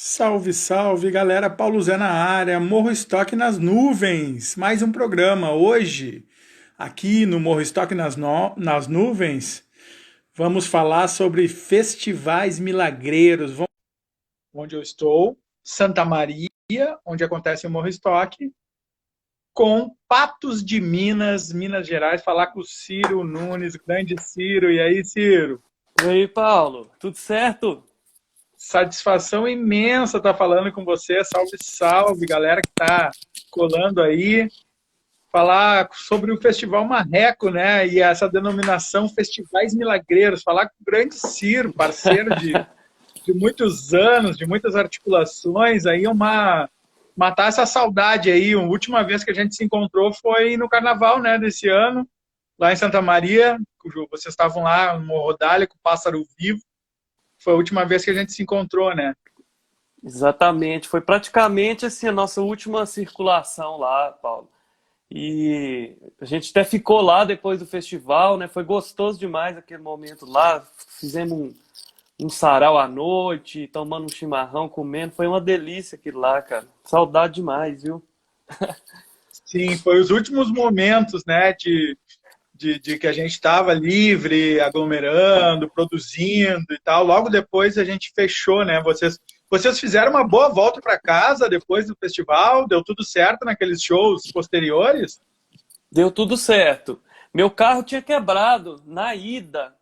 Salve, salve, galera! Paulo Zé na área, Morro Estoque nas nuvens. Mais um programa. Hoje, aqui no Morro Estoque nas nuvens, vamos falar sobre festivais milagreiros. Onde eu estou, Santa Maria, onde acontece o Morro Estoque, com Patos de Minas, Minas Gerais, falar com o Ciro Nunes, grande Ciro. E aí, Ciro? E aí, Paulo, tudo certo? Satisfação imensa estar falando com você. Salve, salve, galera que está colando aí. Falar sobre o Festival Marreco, né? E essa denominação Festivais Milagreiros. Falar com o grande Ciro, parceiro de muitos anos, de muitas articulações. Aí matar essa saudade aí. A última vez que a gente se encontrou foi no Carnaval, né? Desse ano, lá em Santa Maria. Vocês estavam lá no Morro Dália com o Pássaro Vivo. Foi a última vez que a gente se encontrou, né? Exatamente, foi praticamente assim a nossa última circulação lá, Paulo. E a gente até ficou lá depois do festival, né? Foi gostoso demais aquele momento lá. Fizemos um sarau à noite, tomando um chimarrão, comendo. Foi uma delícia aquilo lá, cara. Saudade demais, viu? Sim, foi os últimos momentos, né, de que a gente estava livre, aglomerando, produzindo e tal. Logo depois a gente fechou, né? Vocês fizeram uma boa volta para casa depois do festival? Deu tudo certo naqueles shows posteriores? Deu tudo certo. Meu carro tinha quebrado na ida.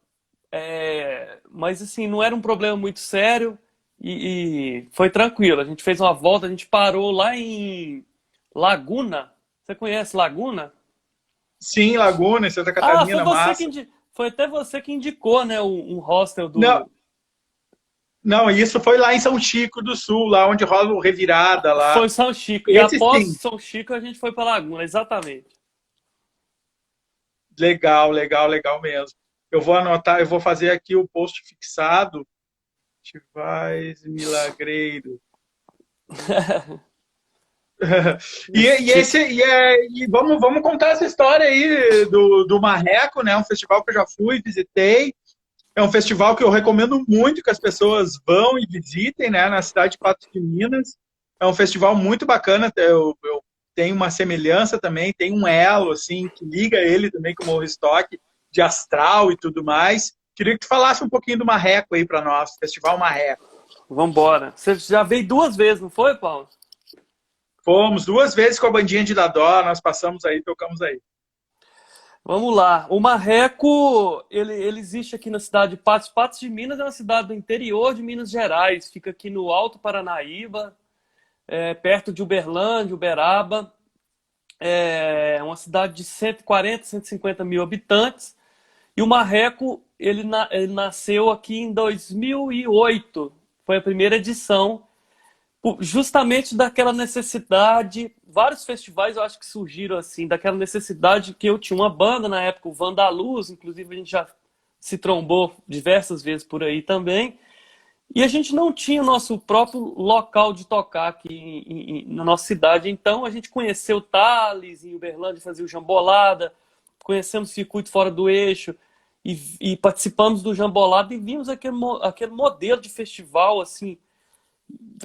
Mas assim, não era um problema muito sério e foi tranquilo. A gente fez uma volta, a gente parou lá em Laguna. Você conhece Laguna? Sim, Laguna, em Santa Ah, Catarina, massa. foi até você que indicou, né, um hostel Não, do. não, isso foi lá em São Chico do Sul, lá onde rola o Revirada lá. Foi São Chico. E Esse após sim, São Chico a gente foi para Laguna, exatamente. legal, legal, legal mesmo. Eu vou anotar, eu vou fazer aqui o post fixado. Festivais Milagreiro. E vamos contar essa história aí do Marreco, né? Um festival que eu já fui, visitei. É um festival que eu recomendo muito que as pessoas vão e visitem, né? Na cidade de Patos de Minas. É um festival muito bacana. Eu tenho uma semelhança também, tem um elo assim que liga ele também com o Morro Estoque, de astral e tudo mais. Queria que tu falasse um pouquinho do Marreco aí para nós, Festival Marreco. Vambora. Você já veio duas vezes, não foi, Paulo? Fomos duas vezes com a bandinha de Dadó, nós passamos aí, tocamos aí. Vamos lá. O Marreco, ele existe aqui na cidade de Patos. Patos de Minas é uma cidade do interior de Minas Gerais. Fica aqui no Alto Paranaíba, perto de Uberlândia, Uberaba. É uma cidade de 140, 150 mil habitantes. E o Marreco, ele nasceu aqui em 2008. Foi a primeira edição, justamente daquela necessidade. Vários festivais eu acho que surgiram assim, daquela necessidade que eu tinha uma banda na época, o Vandaluz, inclusive a gente já se trombou diversas vezes por aí também. E a gente não tinha o nosso próprio local de tocar aqui na nossa cidade. Então a gente conheceu o Thales, em Uberlândia, fazia o Jambolada, conhecemos o circuito fora do eixo e participamos do Jambolada e vimos aquele modelo de festival assim,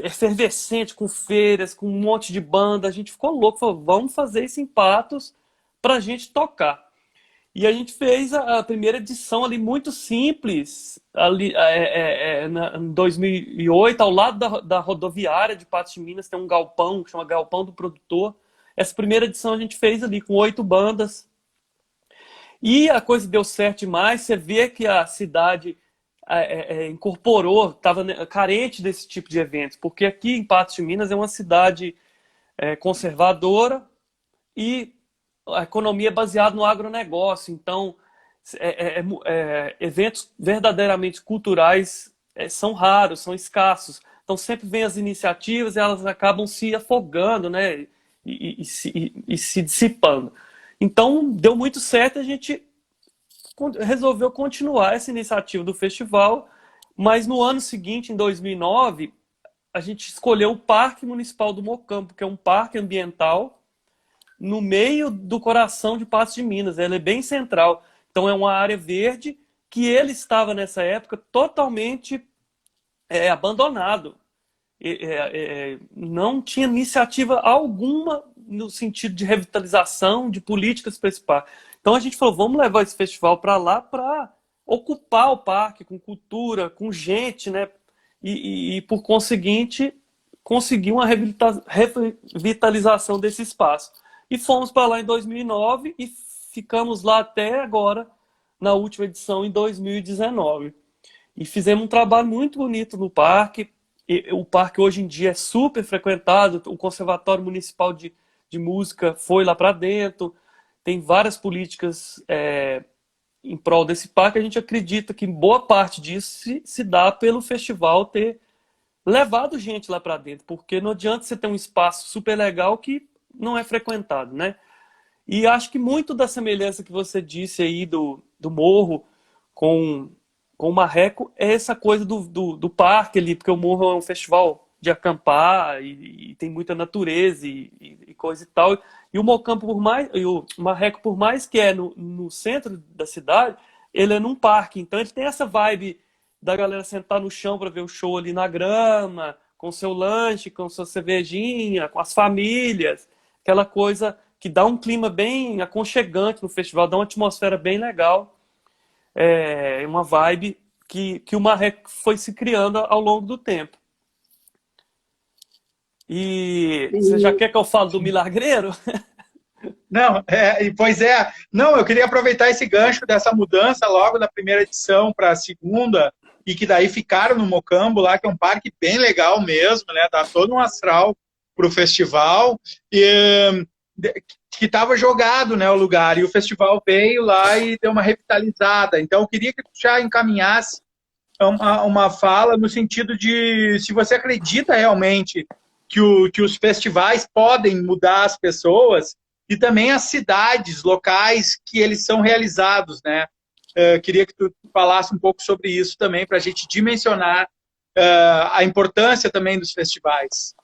efervescente, com feiras, com um monte de banda. A gente ficou louco, falou, vamos fazer isso em Patos para a gente tocar. E a gente fez a primeira edição ali muito simples, ali em 2008, ao lado da rodoviária de Patos de Minas, tem um galpão que chama Galpão do Produtor. Essa primeira edição a gente fez ali com 8 bandas. E a coisa deu certo demais. Você vê que a cidade incorporou, estava carente desse tipo de eventos, porque aqui em Patos de Minas é uma cidade conservadora e a economia é baseada no agronegócio. Então, eventos verdadeiramente culturais são raros, são escassos. Então, sempre vem as iniciativas e elas acabam se afogando, né? E se dissipando. Então, deu muito certo, a gente resolveu continuar essa iniciativa do festival, mas no ano seguinte, em 2009, a gente escolheu o Parque Municipal do Mocampo, que é um parque ambiental no meio do coração de Patos de Minas. Ele é bem central. Então é uma área verde que ele estava nessa época totalmente abandonado. não tinha iniciativa alguma no sentido de revitalização, de políticas para esse parque. Então a gente falou, vamos levar esse festival para lá para ocupar o parque com cultura, com gente, né? E por conseguinte, conseguir uma revitalização desse espaço. E fomos para lá em 2009 e ficamos lá até agora, na última edição, em 2019. E fizemos um trabalho muito bonito no parque. O parque hoje em dia é super frequentado, o Conservatório Municipal de Música foi lá para dentro, tem várias políticas em prol desse parque. A gente acredita que boa parte disso se dá pelo festival ter levado gente lá para dentro, porque não adianta você ter um espaço super legal que não é frequentado, né? E acho que muito da semelhança que você disse aí do morro com o Marreco é essa coisa do parque ali, porque o morro é um festival de acampar e tem muita natureza e coisa e tal. E o Mocampo, e o Marreco, por mais que é no centro da cidade, ele é num parque. Então ele tem essa vibe da galera sentar no chão para ver o show ali na grama, com seu lanche, com sua cervejinha, com as famílias, aquela coisa que dá um clima bem aconchegante no festival, dá uma atmosfera bem legal, uma vibe que o Marreco foi se criando ao longo do tempo. E você já quer que eu fale do Milagreiro? Não, pois é. Não, eu queria aproveitar esse gancho dessa mudança logo da primeira edição para a segunda, e que daí ficaram no Mocambo lá, que é um parque bem legal mesmo, né? Dá todo um astral para o festival, que estava jogado, né, o lugar, e o festival veio lá e deu uma revitalizada. Então eu queria que tu já encaminhasse uma fala no sentido de se você acredita realmente que os festivais podem mudar as pessoas e também as cidades locais que eles são realizados, né? Queria que tu falasse um pouco sobre isso também, para a gente dimensionar a importância também dos festivais.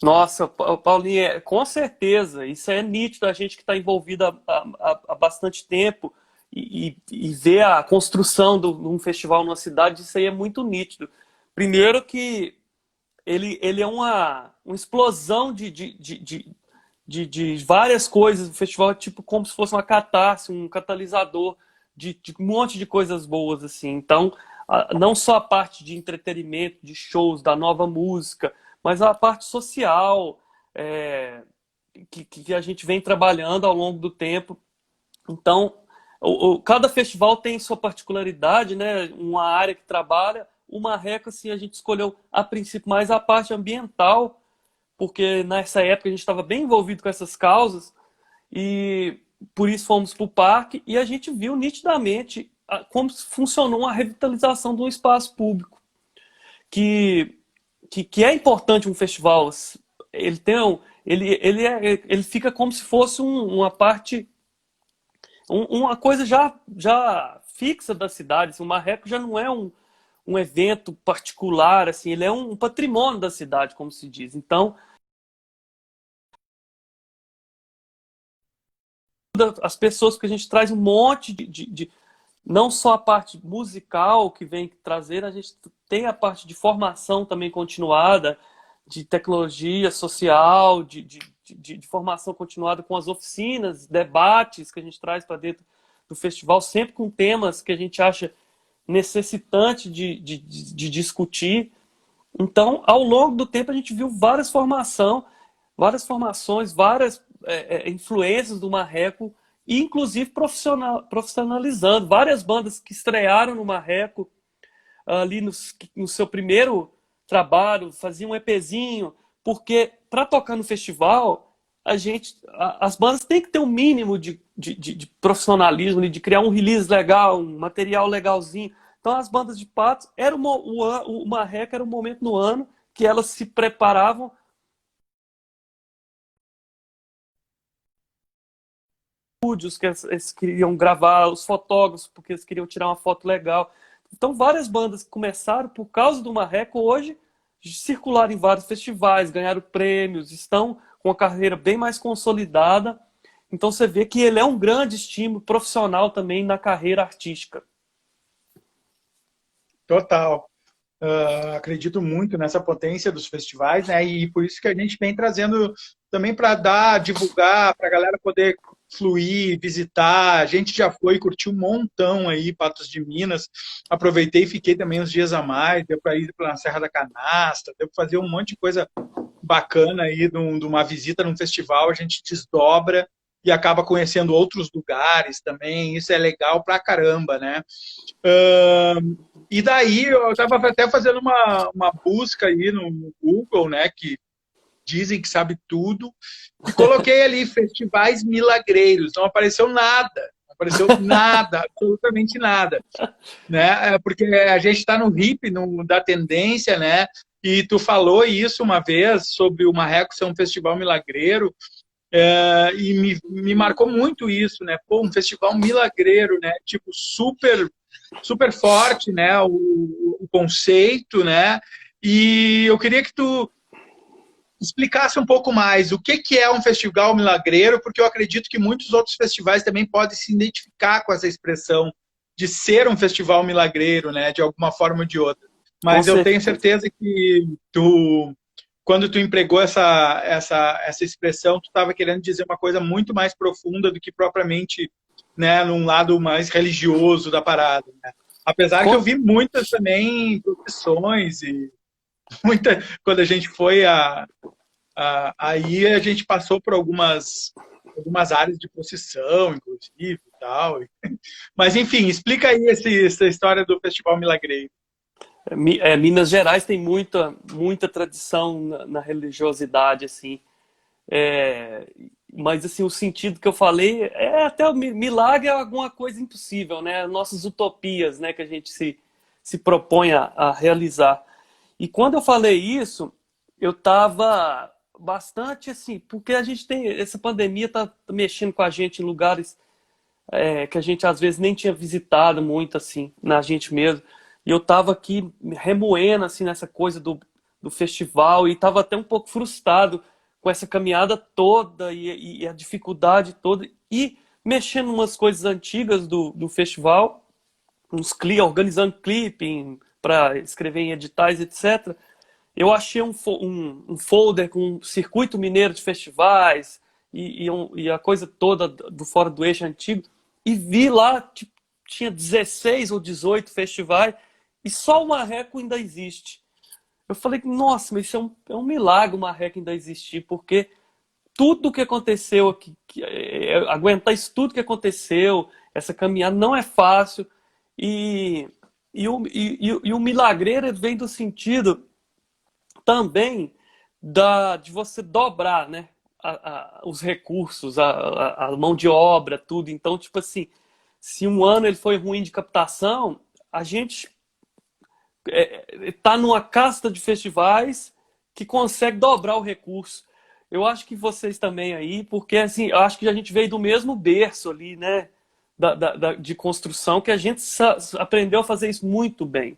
Nossa, Paulinho, com certeza, isso é nítido, a gente que está envolvido há bastante tempo e ver a construção de um festival numa cidade, isso aí é muito nítido. Primeiro que ele é uma explosão de várias coisas. O festival é tipo como se fosse uma catarse, um catalisador de um monte de coisas boas, assim. Então, não só a parte de entretenimento, de shows, da nova música, mas a parte social, que a gente vem trabalhando ao longo do tempo. Então, cada festival tem sua particularidade, né? Uma área que trabalha. O Marreco, assim, a gente escolheu a princípio mais a parte ambiental, porque nessa época a gente estava bem envolvido com essas causas e por isso fomos para o parque e a gente viu nitidamente como funcionou uma revitalização do espaço público, que é importante um festival. Ele tem ele fica como se fosse uma parte, uma coisa já fixa da cidade. Assim, o Marreco já não é um evento particular, assim, ele é um patrimônio da cidade, como se diz. Então, as pessoas, que a gente traz um monte não só a parte musical que vem trazer, a gente tem a parte de formação também continuada, de tecnologia social, de formação continuada com as oficinas, debates que a gente traz para dentro do festival, sempre com temas que a gente acha necessitante de discutir. Então, ao longo do tempo, a gente viu várias formações, várias influências do Marreco, e inclusive profissionalizando. Várias bandas que estrearam no Marreco ali no seu primeiro trabalho, faziam um EPzinho, porque para tocar no festival, as bandas têm que ter um mínimo de profissionalismo, de criar um release legal, um material legalzinho. Então as bandas de Patos, o Marreco era um momento no ano que elas se preparavam estúdios, que eles queriam gravar, os fotógrafos, porque eles queriam tirar uma foto legal. Então várias bandas que começaram por causa do Marreco hoje circularam em vários festivais, ganharam prêmios, estão com uma carreira bem mais consolidada. Então você vê que ele é um grande estímulo profissional também na carreira artística. Total. Acredito muito nessa potência dos festivais, né? E por isso que a gente vem trazendo também para divulgar, para a galera poder fluir, visitar. A gente já foi, curtiu um montão aí, Patos de Minas. Aproveitei e fiquei também uns dias a mais. Deu para ir para a Serra da Canastra, deu para fazer um monte de coisa bacana aí de uma visita num festival. A gente desdobra e acaba conhecendo outros lugares também. Isso é legal pra caramba, né? E daí eu estava até fazendo uma busca aí no Google, né? Que dizem que sabe tudo, e coloquei ali festivais milagreiros. Não apareceu nada. Não apareceu nada, absolutamente nada. Né? Porque a gente está no hip, da tendência, né? E tu falou isso uma vez sobre o Marreco ser um festival milagreiro. E me marcou muito isso, né? Pô, um festival milagreiro, né? Tipo, super forte, né? O conceito, né? E eu queria que tu explicasse um pouco mais o que é um festival milagreiro, porque eu acredito que muitos outros festivais também podem se identificar com essa expressão de ser um festival milagreiro, né? De alguma forma ou de outra. Mas eu tenho certeza que quando tu empregou essa expressão, tu estava querendo dizer uma coisa muito mais profunda do que propriamente, né, num lado mais religioso da parada, né? Apesar que eu vi muitas também profissões e quando a gente foi aí a gente passou por algumas áreas de procissão, inclusive, e tal. Mas enfim, explica aí essa história do Festival Milagreiro. Minas Gerais tem muita tradição na religiosidade, assim. Mas assim, o sentido que eu falei até o milagre é alguma coisa impossível, né? Nossas utopias, né? Que a gente se propõe a realizar. E quando eu falei isso, eu estava bastante assim, porque a gente tem essa pandemia tá mexendo com a gente em lugares que a gente às vezes nem tinha visitado muito assim, na gente mesmo. E eu estava aqui remoendo assim nessa coisa do festival e estava até um pouco frustrado com essa caminhada toda e a dificuldade toda e mexendo em umas coisas antigas do festival, organizando clipping para escrever em editais, etc. Eu achei um folder com um circuito mineiro de festivais e a coisa toda do Fora do Eixo antigo e vi lá, tipo, tinha 16 ou 18 festivais e só o Marreco ainda existe. Eu falei, nossa, mas isso é um milagre o Marreco ainda existir, porque tudo que aconteceu aqui, aguentar isso tudo que aconteceu, essa caminhada não é fácil. E o milagreiro vem do sentido também de você dobrar, né, os recursos, a mão de obra, tudo. Então, tipo assim, se um ano ele foi ruim de captação, a gente está numa casta de festivais que consegue dobrar o recurso. Eu acho que vocês também aí, porque assim, eu acho que a gente veio do mesmo berço ali, né, de construção, que a gente aprendeu a fazer isso muito bem.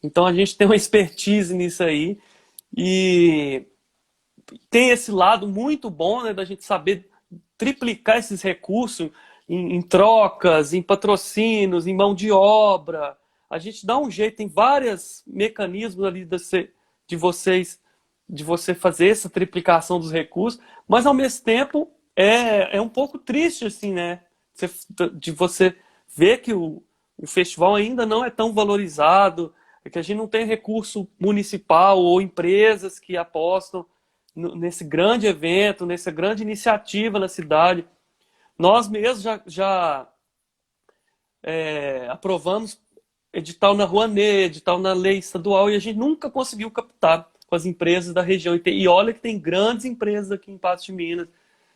Então a gente tem uma expertise nisso aí e tem esse lado muito bom, né, da gente saber triplicar esses recursos em trocas, em patrocínios, em mão de obra. A gente dá um jeito, tem vários mecanismos ali de você fazer essa triplicação dos recursos, mas ao mesmo tempo é um pouco triste, assim, né? De você ver que o festival ainda não é tão valorizado, que a gente não tem recurso municipal ou empresas que apostam nesse grande evento, nessa grande iniciativa na cidade. Nós mesmos já aprovamos edital na Rouanet, edital na lei estadual, e a gente nunca conseguiu captar com as empresas da região. E olha que tem grandes empresas aqui em Patos de Minas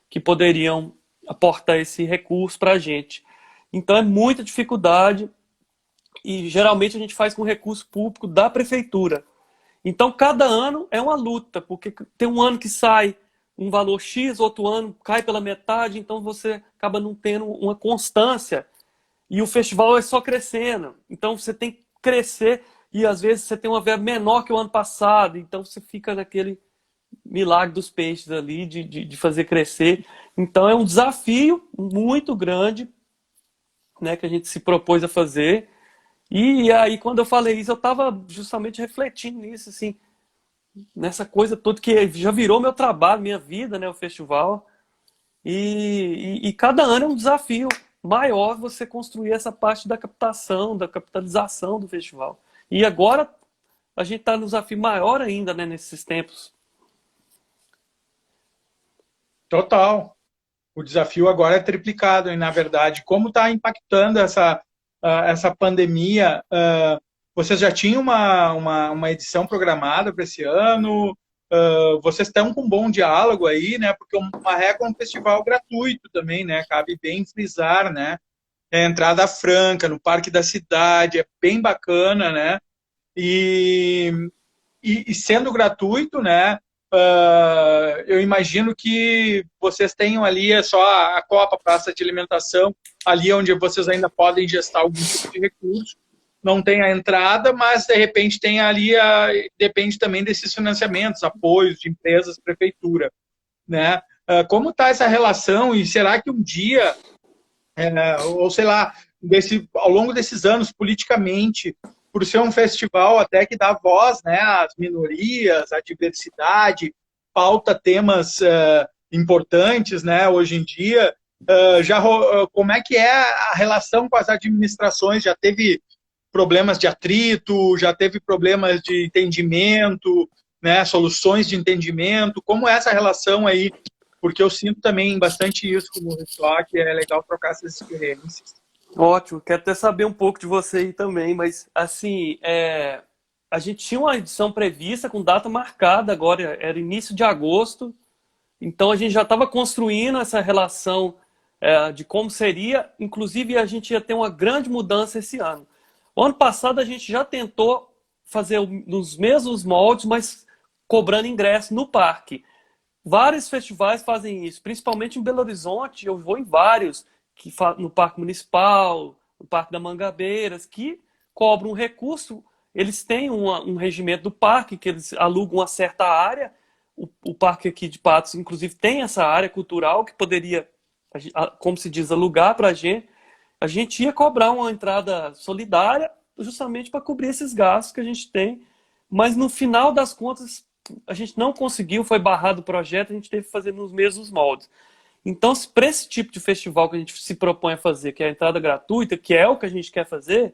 que poderiam aportar esse recurso para a gente. Então é muita dificuldade e geralmente a gente faz com recurso público da prefeitura. Então cada ano é uma luta, porque tem um ano que sai um valor X, outro ano cai pela metade, então você acaba não tendo uma constância. E o festival é só crescendo. Então você tem que crescer e às vezes você tem uma verba menor que o ano passado. Então você fica naquele milagre dos peixes ali de fazer crescer. Então é um desafio muito grande, né, que a gente se propôs a fazer. E aí, quando eu falei isso, eu estava justamente refletindo nisso, assim, nessa coisa toda que já virou meu trabalho, minha vida, né, o festival. E cada ano é um desafio maior você construir essa parte da captação, da capitalização do festival. E agora a gente está no desafio maior ainda, né, nesses tempos. Total. O desafio agora é triplicado, e na verdade, como está impactando essa pandemia? Vocês já tinham uma edição programada para esse ano? Vocês estão com um bom diálogo aí, né? Porque o Marreco é um festival gratuito também, né? Cabe bem frisar, né? É entrada franca no Parque da Cidade, é bem bacana, né? E, e sendo gratuito, né? Eu imagino que vocês tenham ali só a Copa, praça de alimentação, ali onde vocês ainda podem gestar algum tipo de recurso. Não tem a entrada, mas de repente tem ali, depende também desses financiamentos, apoios de empresas, prefeitura, né? Como está essa relação e será que um dia, ou sei lá, ao longo desses anos, politicamente, por ser um festival até que dá voz, né, às minorias, à diversidade, pauta temas importantes, né, hoje em dia, como é que é a relação com as administrações? Já teve problemas de atrito, já teve problemas de entendimento, né, soluções de entendimento? Como é essa relação aí? Porque eu sinto também bastante isso como ritual, que é legal trocar essas experiências. Ótimo, quero até saber um pouco de você aí também, mas assim, a gente tinha uma edição prevista com data marcada agora, era início de agosto, então a gente já estava construindo essa relação de como seria, inclusive a gente ia ter uma grande mudança esse ano. O ano passado a gente já tentou fazer nos mesmos moldes, mas cobrando ingresso no parque. Vários festivais fazem isso, principalmente em Belo Horizonte, eu vou em vários, no Parque Municipal, no Parque da Mangabeiras, que cobram um recurso. Eles têm um regimento do parque, que eles alugam uma certa área. O parque aqui de Patos, inclusive, tem essa área cultural que poderia, como se diz, alugar para a gente. A gente ia cobrar uma entrada solidária justamente para cobrir esses gastos que a gente tem. Mas no final das contas, a gente não conseguiu, foi barrado o projeto, a gente teve que fazer nos mesmos moldes. Então, para esse tipo de festival que a gente se propõe a fazer, que é a entrada gratuita, que é o que a gente quer fazer,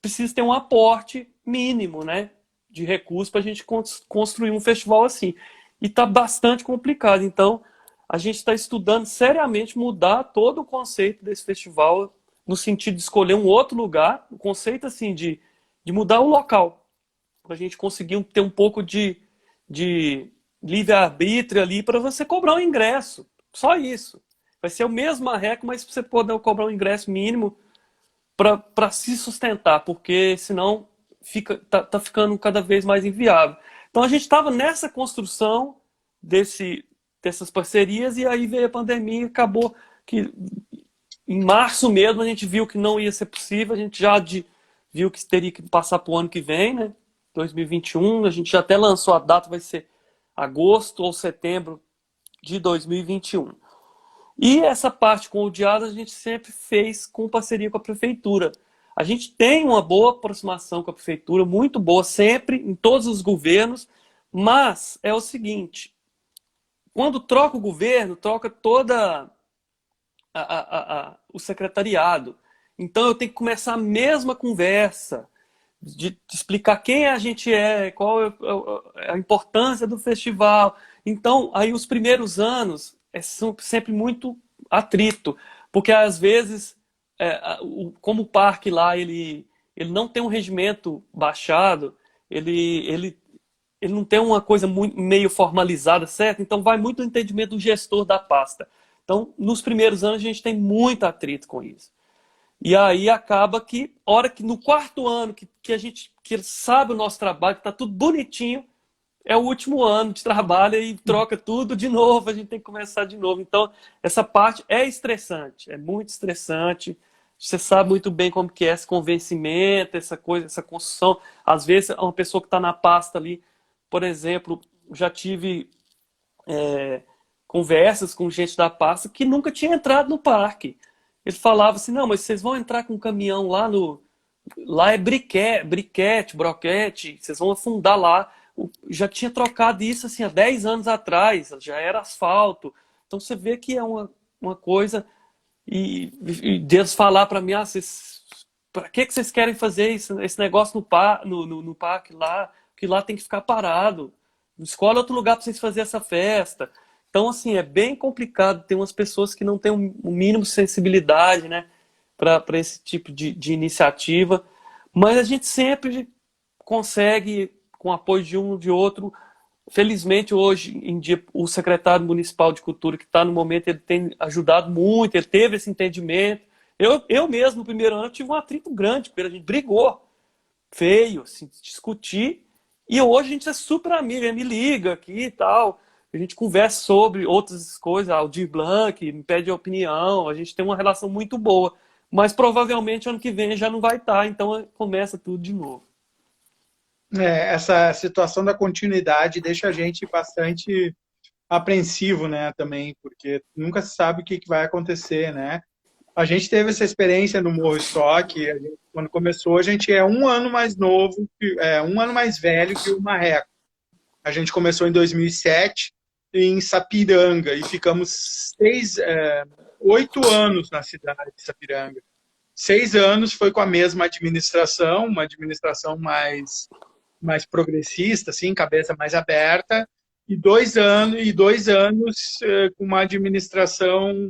precisa ter um aporte mínimo, né, de recursos para a gente construir um festival assim. E está bastante complicado. Então, a gente está estudando seriamente mudar todo o conceito desse festival, no sentido de escolher um outro lugar, o conceito assim de mudar o local, para a gente conseguir ter um pouco de livre-arbítrio ali para você cobrar um ingresso. Só isso. Vai ser o mesmo marreco, mas você poder cobrar um ingresso mínimo para se sustentar, porque senão tá ficando cada vez mais inviável. Então a gente estava nessa construção dessas parcerias e aí veio a pandemia e acabou que em março mesmo a gente viu que não ia ser possível, a gente já viu que teria que passar para o ano que vem, né? 2021, a gente já até lançou a data, vai ser agosto ou setembro de 2021. E essa parte com o Diado a gente sempre fez com parceria com a prefeitura. A gente tem uma boa aproximação com a prefeitura, muito boa, sempre, em todos os governos, mas é o seguinte, quando troca o governo, troca toda o secretariado. Então eu tenho que começar a mesma conversa, de explicar quem a gente é, qual é a importância do festival. Então, aí os primeiros anos são sempre muito atrito, porque às vezes, como o parque lá, ele não tem um regimento baixado, ele não tem uma coisa muito, meio formalizada, certo? Então vai muito no entendimento do gestor da pasta. Então, nos primeiros anos a gente tem muito atrito com isso. E aí acaba que, hora que no quarto ano que a gente que sabe o nosso trabalho, que está tudo bonitinho, é o último ano de trabalho e troca tudo de novo, a gente tem que começar de novo. Então, essa parte é estressante, é muito estressante. Você sabe muito bem como que é esse convencimento, essa coisa, essa construção. Às vezes, uma pessoa que está na pasta ali, por exemplo, já tive conversas com gente da pasta que nunca tinha entrado no parque. Ele falava assim, não, mas vocês vão entrar com um caminhão lá Lá é briquete, broquete, vocês vão afundar lá. Já tinha trocado isso assim há 10 anos atrás, já era asfalto. Então você vê que é uma coisa. E Deus falar para mim, para que vocês querem fazer esse negócio no parque lá? Que lá tem que ficar parado. Escolhe outro lugar para vocês fazerem essa festa. Então, assim, é bem complicado. Tem umas pessoas que não têm um mínimo de sensibilidade, né, para esse tipo de iniciativa. Mas a gente sempre consegue, com o apoio de um ou de outro. Felizmente, hoje em dia, o secretário municipal de cultura, que está no momento, ele tem ajudado muito, ele teve esse entendimento. Eu mesmo, no primeiro ano, tive um atrito grande, porque a gente brigou feio, assim, discutir. E hoje a gente é super amigo, ele me liga aqui e tal. A gente conversa sobre outras coisas, Aldir Blanc, me pede opinião, a gente tem uma relação muito boa. Mas provavelmente ano que vem já não vai estar, então começa tudo de novo. Essa situação da continuidade deixa a gente bastante apreensivo, né, também, porque nunca se sabe o que vai acontecer, né? A gente teve essa experiência no Morro Stock, quando começou, a gente é um ano mais novo, um ano mais velho que o Marreco. A gente começou em 2007 em Sapiranga e ficamos 8 anos na cidade de Sapiranga. 6 anos foi com a mesma administração, uma administração mais progressista, assim, cabeça mais aberta, e 2 anos com uma administração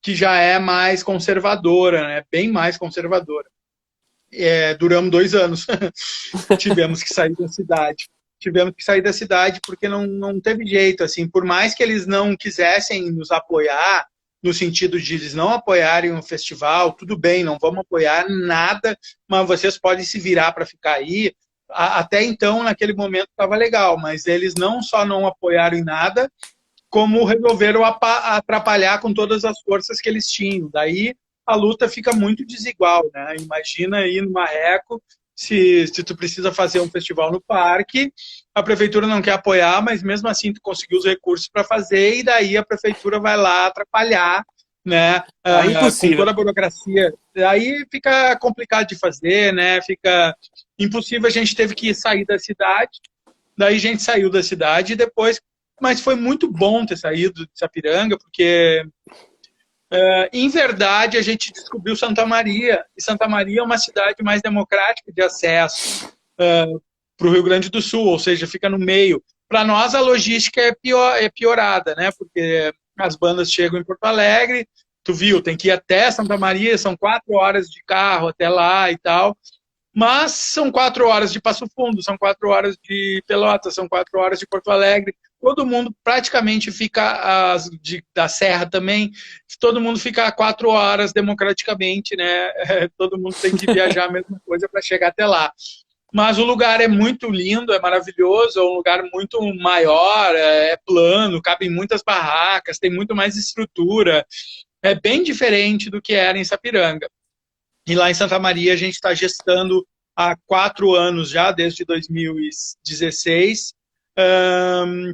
que já é mais conservadora, né? Bem mais conservadora. Duramos 2 anos. Tivemos que sair da cidade. Tivemos que sair da cidade porque não teve jeito, assim, por mais que eles não quisessem nos apoiar, no sentido de eles não apoiarem o festival, tudo bem, não vamos apoiar nada, mas vocês podem se virar para ficar aí. Até então, naquele momento, estava legal, mas eles não só não apoiaram em nada, como resolveram atrapalhar com todas as forças que eles tinham. Daí a luta fica muito desigual, né? Imagina aí no Marreco, se tu precisa fazer um festival no parque, a prefeitura não quer apoiar, mas mesmo assim tu conseguiu os recursos para fazer, e daí a prefeitura vai lá atrapalhar, né? Com Impossível. toda a burocracia. Aí fica complicado de fazer, né? Fica impossível, a gente teve que sair da cidade, daí a gente saiu da cidade e depois, mas foi muito bom ter saído de Sapiranga, porque em verdade a gente descobriu Santa Maria, e Santa Maria é uma cidade mais democrática de acesso para o Rio Grande do Sul, ou seja, fica no meio. Para nós a logística é piorada, né? Porque as bandas chegam em Porto Alegre, tu viu, tem que ir até Santa Maria, são 4 horas de carro até lá e tal. Mas são 4 horas de Passo Fundo, são 4 horas de Pelotas, são 4 horas de Porto Alegre. Todo mundo praticamente fica, da Serra também, todo mundo fica a 4 horas democraticamente, né? Todo mundo tem que viajar a mesma coisa para chegar até lá. Mas o lugar é muito lindo, é maravilhoso, é um lugar muito maior, é plano, cabem muitas barracas, tem muito mais estrutura. É bem diferente do que era em Sapiranga. E lá em Santa Maria a gente está gestando há 4 anos já, desde 2016,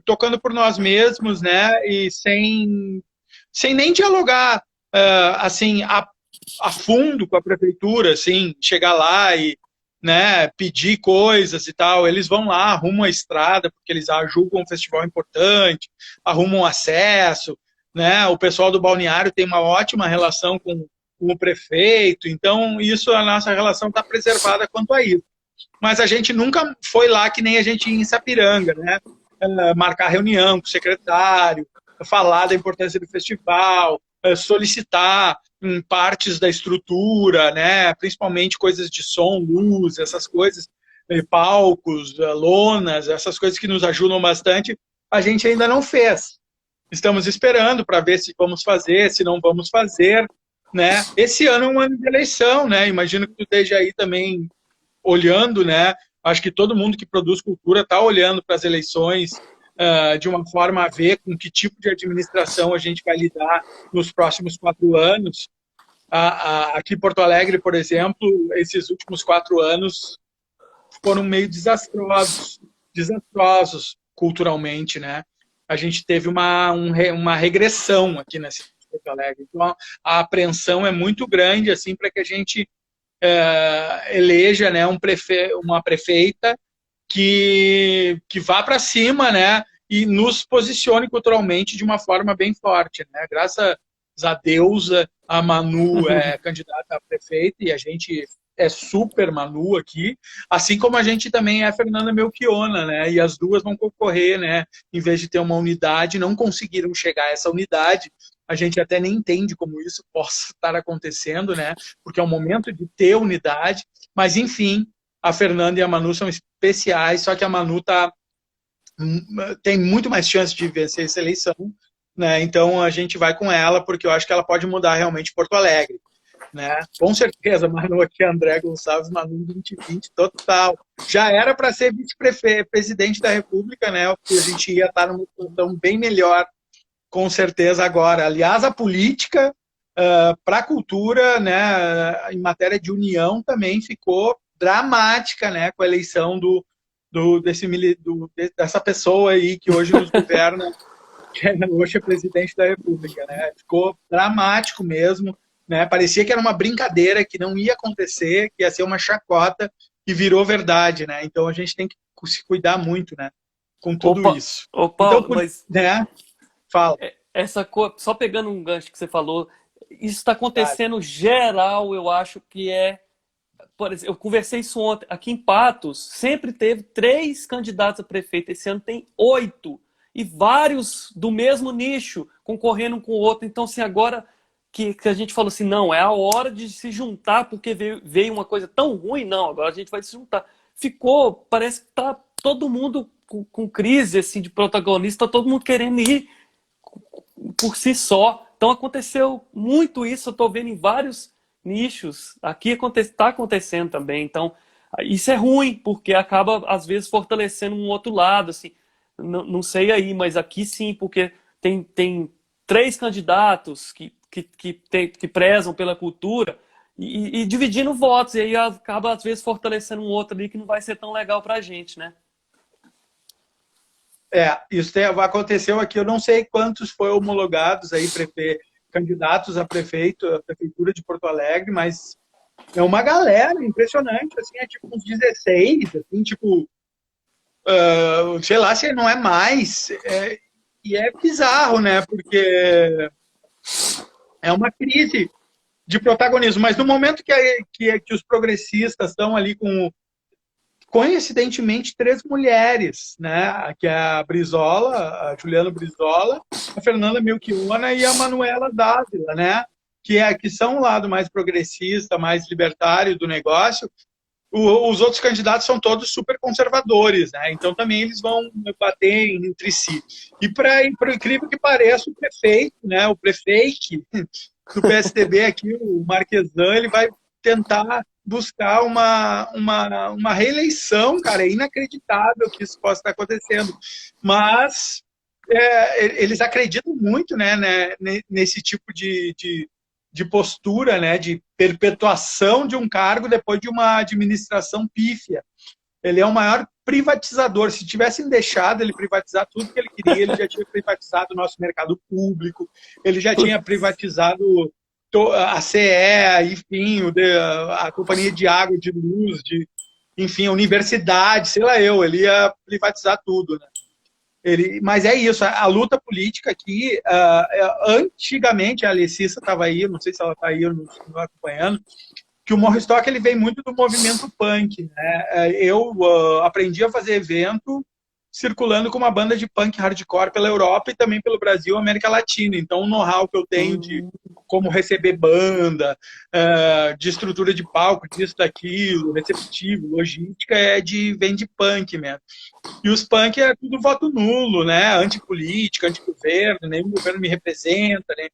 tocando por nós mesmos, né? E sem nem dialogar assim a fundo com a prefeitura, assim, chegar lá e, né, pedir coisas e tal. Eles vão lá, arrumam a estrada, porque eles julgam um festival importante, arrumam acesso, né? O pessoal do balneário tem uma ótima relação com o prefeito, então isso, a nossa relação está preservada quanto a isso. Mas a gente nunca foi lá que nem a gente ia em Sapiranga, né? Marcar reunião com o secretário, falar da importância do festival, solicitar partes da estrutura, né? Principalmente coisas de som, luz, essas coisas, palcos, lonas, essas coisas que nos ajudam bastante, a gente ainda não fez. Estamos esperando para ver se vamos fazer, se não vamos fazer, né? Esse ano é um ano de eleição, né? Imagino que tu esteja aí também olhando, né? Acho que todo mundo que produz cultura está olhando para as eleições de uma forma a ver com que tipo de administração a gente vai lidar nos próximos 4 anos. Aqui em Porto Alegre, por exemplo, esses últimos 4 anos foram meio desastrosos culturalmente, né? A gente teve uma regressão aqui na cidade de Porto Alegre. Então, a apreensão é muito grande assim para que a gente eleja, né, uma prefeita que vá para cima, né, e nos posicione culturalmente de uma forma bem forte, né? Graças a Deus, a Manu é candidata a prefeita e a gente é super Manu aqui, assim como a gente também é a Fernanda Melchiona, né? E as duas vão concorrer, né? Em vez de ter uma unidade, não conseguiram chegar a essa unidade. A gente até nem entende como isso possa estar acontecendo, né? Porque é o momento de ter unidade, mas enfim, a Fernanda e a Manu são especiais, só que a Manu tem muito mais chance de vencer essa eleição, né? Então a gente vai com ela, porque eu acho que ela pode mudar realmente Porto Alegre, né? Com certeza, Manu aqui, André Gonçalves, Manu 2020, total. Já era para ser vice-presidente da República, né? Porque a gente ia estar numa situação bem melhor, com certeza, agora. Aliás, a política para a cultura, né, em matéria de união, também ficou dramática, né, com a eleição dessa pessoa aí que hoje nos governa, que hoje é presidente da República, né? Ficou dramático mesmo, né? Parecia que era uma brincadeira, que não ia acontecer, que ia ser uma chacota, e virou verdade, né? Então a gente tem que se cuidar muito, né, com tudo isso. Ô Então, Paulo, mas né? Fala. só pegando um gancho que você falou, isso está Tá. acontecendo geral, eu acho que por exemplo, eu conversei isso ontem, aqui em Patos, sempre teve 3 candidatos a prefeito, esse ano tem 8, e vários do mesmo nicho, concorrendo um com o outro. Então, assim, agora que a gente falou assim, não, é a hora de se juntar, porque veio uma coisa tão ruim, não, agora a gente vai se juntar. Parece que tá todo mundo com crise, assim, de protagonista, tá todo mundo querendo ir por si só. Então aconteceu muito isso, eu estou vendo em vários nichos. Aqui está acontecendo também. Então isso é ruim, porque acaba às vezes fortalecendo um outro lado. Assim, não sei aí, mas aqui sim, porque tem 3 candidatos que prezam pela cultura e dividindo votos. E aí acaba às vezes fortalecendo um outro ali que não vai ser tão legal para a gente, né? Isso aconteceu aqui, eu não sei quantos foram homologados aí, candidatos a prefeitura de Porto Alegre, mas é uma galera impressionante, assim, é tipo uns 16, assim, tipo, sei lá se não é mais, e é bizarro, né, porque é uma crise de protagonismo, mas no momento que os progressistas estão ali com coincidentemente 3 mulheres, né? Que é a Brizola, a Juliana Brizola, a Fernanda Melchiona e a Manuela Dávila, né? Que são o lado mais progressista, mais libertário do negócio. Os outros candidatos são todos super conservadores, né? Então também eles vão bater entre si. E para incrível que pareça, o prefeito, né? O prefeito do PSDB aqui, o Marquesan, ele vai tentar buscar uma reeleição, cara. É inacreditável que isso possa estar acontecendo. Mas eles acreditam muito, né, nesse tipo de postura, né, de perpetuação de um cargo depois de uma administração pífia. Ele é o maior privatizador. Se tivessem deixado ele privatizar tudo que ele queria, ele já tinha privatizado o nosso mercado público, ele já tinha privatizado a CE, enfim, a companhia de água, de luz, enfim, a universidade, sei lá ele ia privatizar tudo, né? Mas é isso, a luta política aqui, antigamente, a Alessissa estava aí, não sei se ela está aí ou não acompanhando, que o Morristock ele vem muito do movimento punk, né? Eu aprendi a fazer evento circulando com uma banda de punk hardcore pela Europa e também pelo Brasil e América Latina. Então, o know-how que eu tenho de como receber banda, de estrutura de palco, disso, daquilo, receptivo, logística, vem de punk mesmo. E os punk é tudo voto nulo, né? Antipolítica, antigoverno, nenhum governo me representa, né?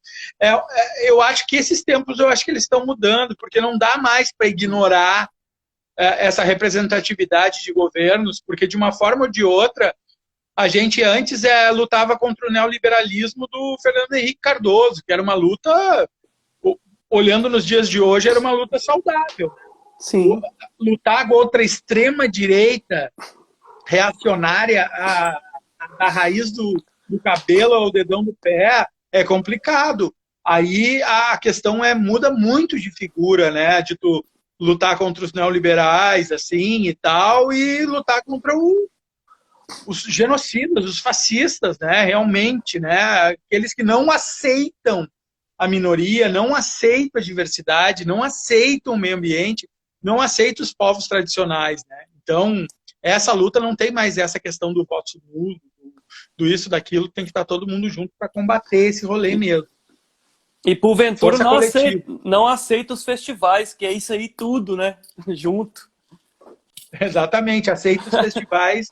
Eu acho que esses tempos, eu acho que eles estão mudando, porque não dá mais para ignorar essa representatividade de governos, porque de uma forma ou de outra, a gente antes lutava contra o neoliberalismo do Fernando Henrique Cardoso, que era uma luta, olhando nos dias de hoje, era uma luta saudável. Sim. Lutar contra a extrema-direita reacionária da raiz do cabelo ao dedão do pé é complicado. Aí a questão muda muito de figura, né? De tu lutar contra os neoliberais, assim, e tal, e lutar contra os genocidas, os fascistas, né, realmente, né, aqueles que não aceitam a minoria, não aceitam a diversidade, não aceitam o meio ambiente, não aceitam os povos tradicionais, né. Então, essa luta não tem mais essa questão do voto nulo, do isso, daquilo, tem que estar todo mundo junto para combater esse rolê mesmo. E porventura Força coletiva. não aceita os festivais, que é isso aí tudo, né? Junto. Exatamente, aceita os festivais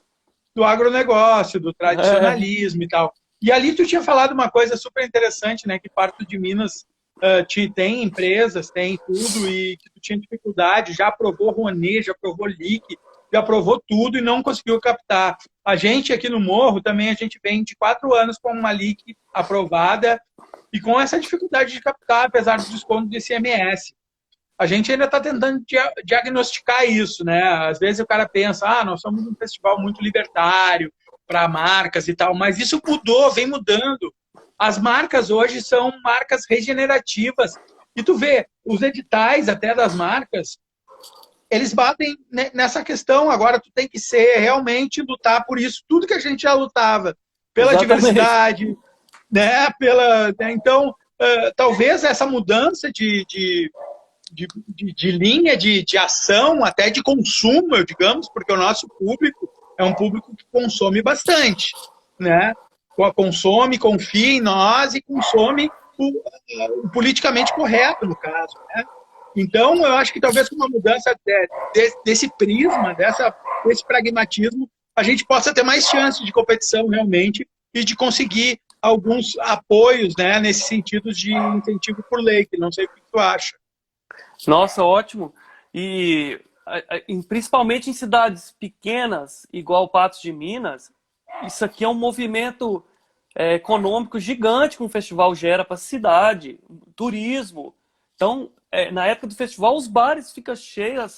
do agronegócio, do tradicionalismo e tal. E ali tu tinha falado uma coisa super interessante, né? Que parte de Minas tem empresas, tem tudo, e que tu tinha dificuldade, já aprovou Rouanet, já aprovou LIC, já aprovou tudo e não conseguiu captar. A gente aqui no Morro também, a gente vem de 4 anos com uma LIC aprovada e com essa dificuldade de captar, apesar do desconto do ICMS. A gente ainda está tentando diagnosticar isso, né? Às vezes o cara pensa, nós somos um festival muito libertário para marcas e tal, mas isso mudou, vem mudando. As marcas hoje são marcas regenerativas. E tu vê, os editais até das marcas, eles batem nessa questão. Agora tu tem que ser realmente lutar por isso, tudo que a gente já lutava, pela diversidade, né? Então, talvez essa mudança de linha de ação, até de consumo, digamos, porque o nosso público é um público que consome bastante, né? Consome, confia em nós e consome o politicamente correto, no caso, né? Então, eu acho que talvez com uma mudança desse prisma, desse pragmatismo, a gente possa ter mais chance de competição realmente e de conseguir alguns apoios, né, nesse sentido de incentivo por lei, que não sei o que tu acha. Nossa, ótimo. E principalmente em cidades pequenas, igual Patos de Minas, isso aqui é um movimento econômico gigante que um festival gera para a cidade, turismo. Então, na época do festival, os bares ficam cheios,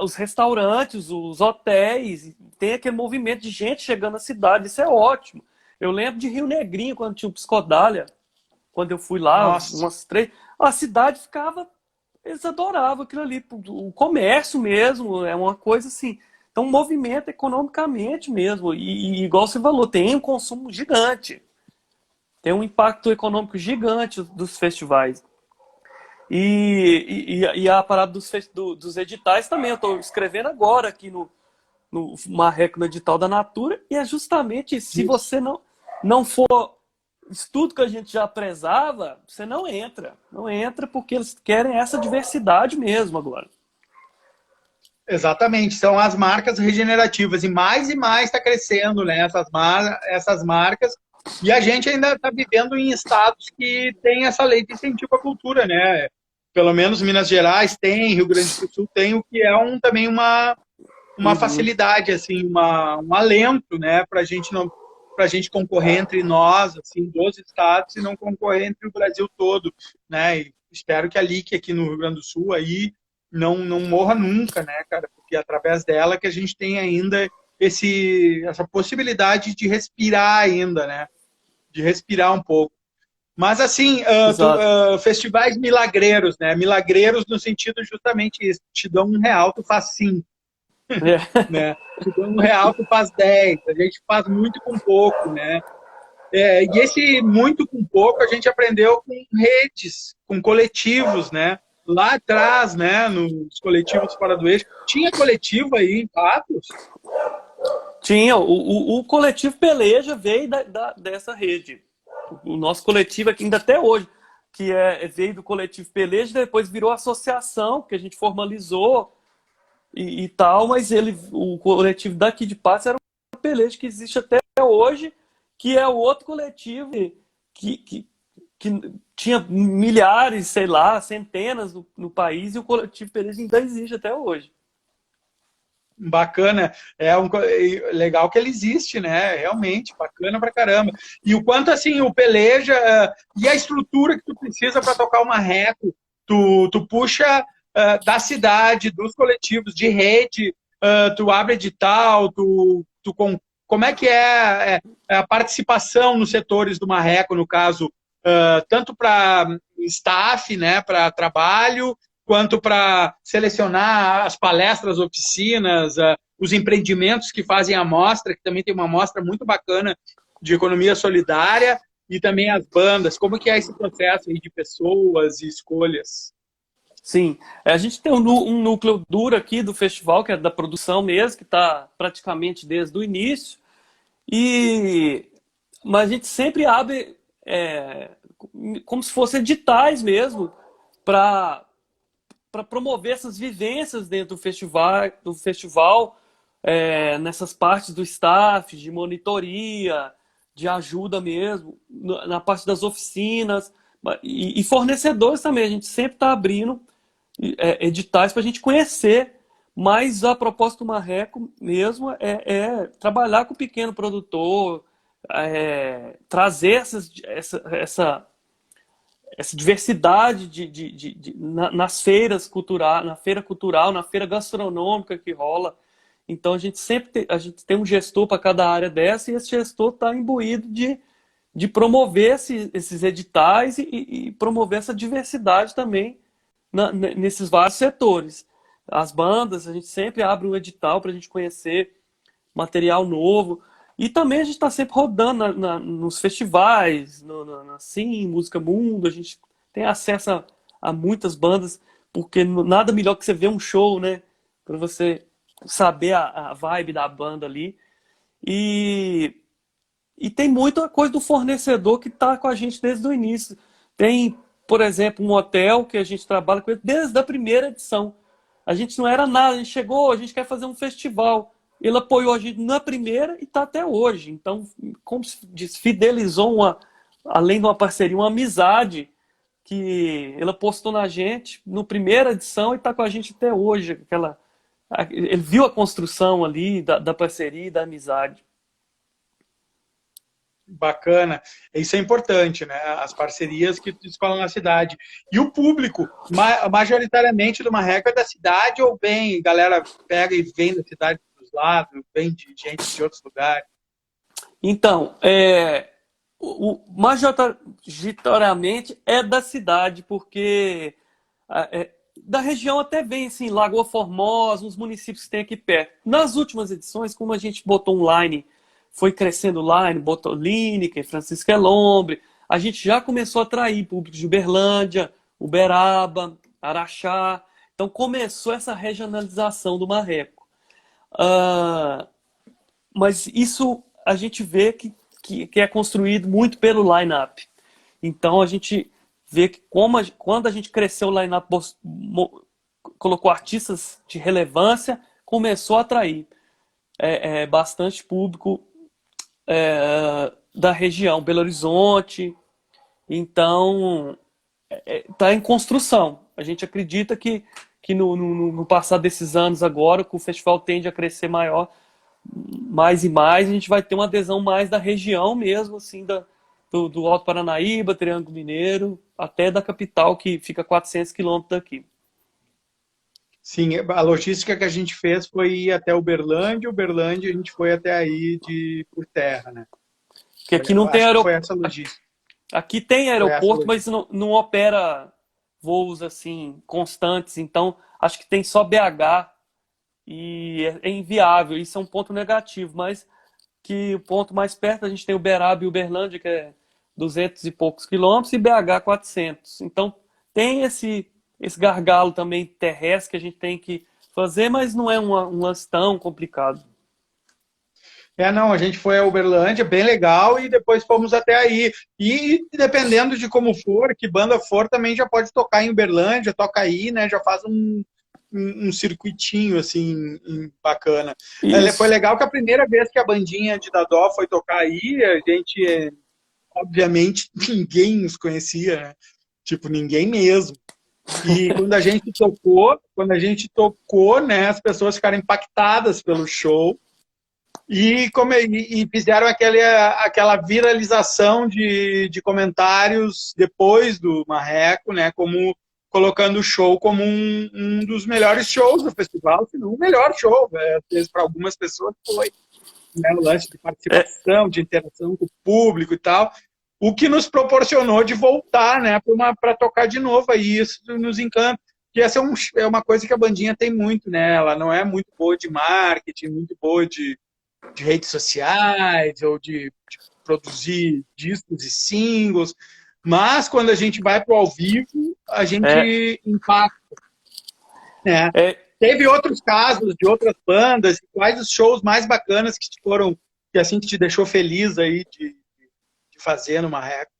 os restaurantes, os hotéis, tem aquele movimento de gente chegando na cidade, isso é ótimo. Eu lembro de Rio Negrinho, quando tinha o Psicodália, quando eu fui lá, umas 3, a cidade ficava, eles adoravam aquilo ali, o comércio mesmo, é uma coisa assim. Então, movimenta economicamente mesmo, e igual você falou, tem um consumo gigante, tem um impacto econômico gigante dos festivais. E a parada dos editais também, eu estou escrevendo agora aqui no Marreco, no edital da Natura, e é justamente isso. Se você não for isso tudo que a gente já prezava, você não entra. Não entra porque eles querem essa diversidade mesmo agora. Exatamente, são as marcas regenerativas, e mais está crescendo, né, essas marcas, e a gente ainda está vivendo em estados que tem essa lei de incentivo à cultura, né? Pelo menos Minas Gerais tem, Rio Grande do Sul tem, o que é também uma facilidade, assim, um alento, né, para a gente concorrer entre nós, assim, 12 estados, e não concorrer entre o Brasil todo, né? E espero que a LIC aqui no Rio Grande do Sul aí não morra nunca, né, cara? Porque é através dela que a gente tem ainda essa possibilidade de respirar ainda, né? De respirar um pouco. Mas, assim, festivais milagreiros, né? Milagreiros no sentido justamente isso. Te dão R$1, tu faz 5. Né? Te dão R$1, tu faz 10. A gente faz muito com pouco, né? E esse muito com pouco a gente aprendeu com redes, com coletivos, né? Lá atrás, né? Nos coletivos fora do eixo. Tinha coletivo aí em Patos? Tinha. O coletivo Peleja veio dessa rede. O nosso coletivo aqui, ainda até hoje, que veio do coletivo Peleja, depois virou associação, que a gente formalizou e tal, mas o coletivo daqui de Patos era o Peleja, que existe até hoje, que é o outro coletivo que tinha milhares, sei lá, centenas no país, e o coletivo Peleja ainda existe até hoje. Bacana, legal que ele existe, né? Realmente, bacana pra caramba. E o quanto, assim, o Peleja e a estrutura que tu precisa para tocar uma reco, tu puxa da cidade, dos coletivos, de rede, tu abre edital, como é que é a participação nos setores do Marreco, no caso, tanto para staff, né, para trabalho, quanto para selecionar as palestras, oficinas, os empreendimentos que fazem a mostra, que também tem uma mostra muito bacana de economia solidária, e também as bandas. Como que é esse processo aí de pessoas e escolhas? Sim, a gente tem um núcleo duro aqui do festival, que é da produção mesmo, que está praticamente desde o início, mas a gente sempre abre como se fossem editais mesmo, para promover essas vivências dentro do festival, nessas partes do staff, de monitoria, de ajuda mesmo, na parte das oficinas, e fornecedores também. A gente sempre está abrindo editais para a gente conhecer, mas a proposta do Marreco mesmo é trabalhar com o pequeno produtor, trazer essa diversidade nas feiras culturais, na feira cultural, na feira gastronômica que rola. Então a gente tem um gestor para cada área dessa, e esse gestor está imbuído de promover esses editais e promover essa diversidade também nesses vários setores. As bandas, a gente sempre abre um edital para a gente conhecer material novo. E também a gente está sempre rodando nos festivais, na Sim, Música Mundo. A gente tem acesso a muitas bandas, porque nada melhor que você ver um show, né? Para você saber a vibe da banda ali. E tem muita coisa do fornecedor que está com a gente desde o início. Tem, por exemplo, um hotel que a gente trabalha com ele desde a primeira edição. A gente não era nada, a gente chegou, a gente quer fazer um festival. Ele apoiou a gente na primeira e está até hoje. Então, como se diz, fidelizou, além de uma parceria, uma amizade, que ele apostou na gente na primeira edição e está com a gente até hoje. Ele viu a construção ali da parceria e da amizade. Bacana. Isso é importante, né? As parcerias que escolam na cidade. E o público, majoritariamente do Marreco, é da cidade, ou bem, galera pega e vem da cidade dos lados, vem de gente de outros lugares? Então, majoritariamente é da cidade, porque da região até vem, assim, Lagoa Formosa, uns municípios que tem aqui perto. Nas últimas edições, como a gente botou online, foi crescendo online, botou Lineker, Francisco Elombre, a gente já começou a atrair público de Uberlândia, Uberaba, Araxá. Então começou essa regionalização do Marreco. Mas isso a gente vê que é construído muito pelo line-up. Então a gente vê que quando a gente cresceu o line-up, colocou artistas de relevância, começou a atrair bastante público da região, Belo Horizonte. Então está em construção. A gente acredita que no passar desses anos agora, que o festival tende a crescer mais e mais, a gente vai ter uma adesão mais da região mesmo, assim, do Alto Paranaíba, Triângulo Mineiro, até da capital, que fica a 400 quilômetros daqui. Sim, a logística que a gente fez foi ir até Uberlândia a gente foi até aí por terra, né? Porque aqui não tem aeroporto. Foi essa logística. Aqui tem aeroporto, mas não opera voos assim constantes, então acho que tem só BH e é inviável. Isso é um ponto negativo, mas que o ponto mais perto a gente tem Uberaba e Uberlândia, que é 200 e poucos quilômetros, e BH 400. Então tem esse gargalo também terrestre que a gente tem que fazer, mas não é um lance tão complicado. Não, a gente foi a Uberlândia, bem legal, e depois fomos até aí. E dependendo de como for, que banda for, também já pode tocar em Uberlândia, toca aí, né? Já faz um circuitinho, assim, bacana. Foi legal que a primeira vez que a bandinha de Dadó foi tocar aí, a gente, obviamente, ninguém nos conhecia, né? Tipo, ninguém mesmo. E quando a gente tocou, né, as pessoas ficaram impactadas pelo show e fizeram aquela viralização de comentários depois do Marreco, né, como colocando o show como um dos melhores shows do festival, se não o melhor show, né, para algumas pessoas foi, né, o lance de participação, de interação com o público e tal. O que nos proporcionou de voltar, né, para tocar de novo, aí isso nos encanta. que essa é uma coisa que a bandinha tem muito, né? Ela não é muito boa de marketing, muito boa de redes sociais ou de produzir discos e singles, mas quando a gente vai para o ao vivo, a É, gente impacta, né? é, Teve outros casos de outras bandas, quais os shows mais bacanas que foram, que assim te deixou feliz aí de fazer no Marreco?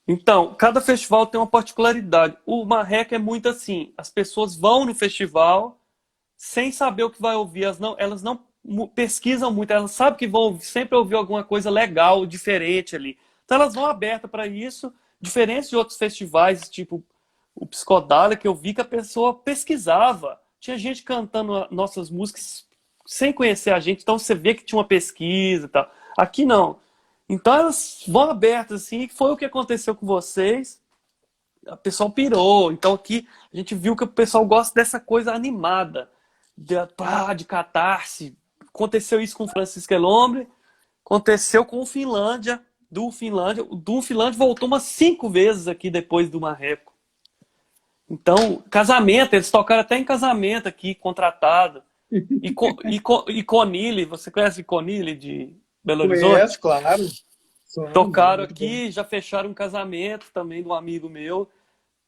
então, cada festival tem uma particularidade. O Marreco é muito assim, as pessoas vão no festival sem saber o que vai ouvir, elas não pesquisam muito, elas sabem que vão sempre ouvir alguma coisa legal, diferente ali. Então elas vão abertas para isso, diferente de outros festivais, tipo o Psicodália, que eu vi que a pessoa pesquisava. Tinha gente cantando nossas músicas sem conhecer a gente, então você vê que tinha uma pesquisa e tal. Aqui não. Então elas vão abertas assim, e foi o que aconteceu com vocês. O pessoal pirou. Então aqui a gente viu que o pessoal gosta dessa coisa animada, de catarse. Aconteceu isso com o Francisco Elombre, aconteceu com o Finlândia, do Finlândia. O do Finlândia voltou umas 5 vezes aqui depois do Marreco. Então, casamento, eles tocaram até em casamento aqui, contratado. E Conille, você conhece Conille de Belo Conheço, Horizonte? claro. Tocaram Muito bom. aqui, já fecharam um casamento também de um amigo meu,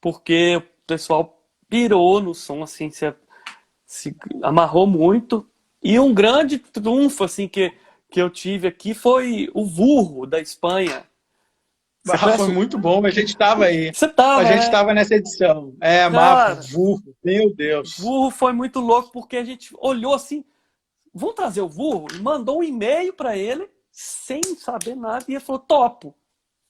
porque o pessoal pirou no som, assim, se amarrou muito. E um grande trunfo, assim, que eu tive aqui foi o Vurro, da Espanha. Você Ah, foi conhece? muito bom, a gente estava aí. Você A tava, gente né? estava nessa edição. É, Mapo, Cara, Vurro, meu Deus. Vurro foi muito louco, porque a gente olhou assim, vamos trazer o Vurro? E mandou um e-mail para ele, sem saber nada, e ele falou, topo.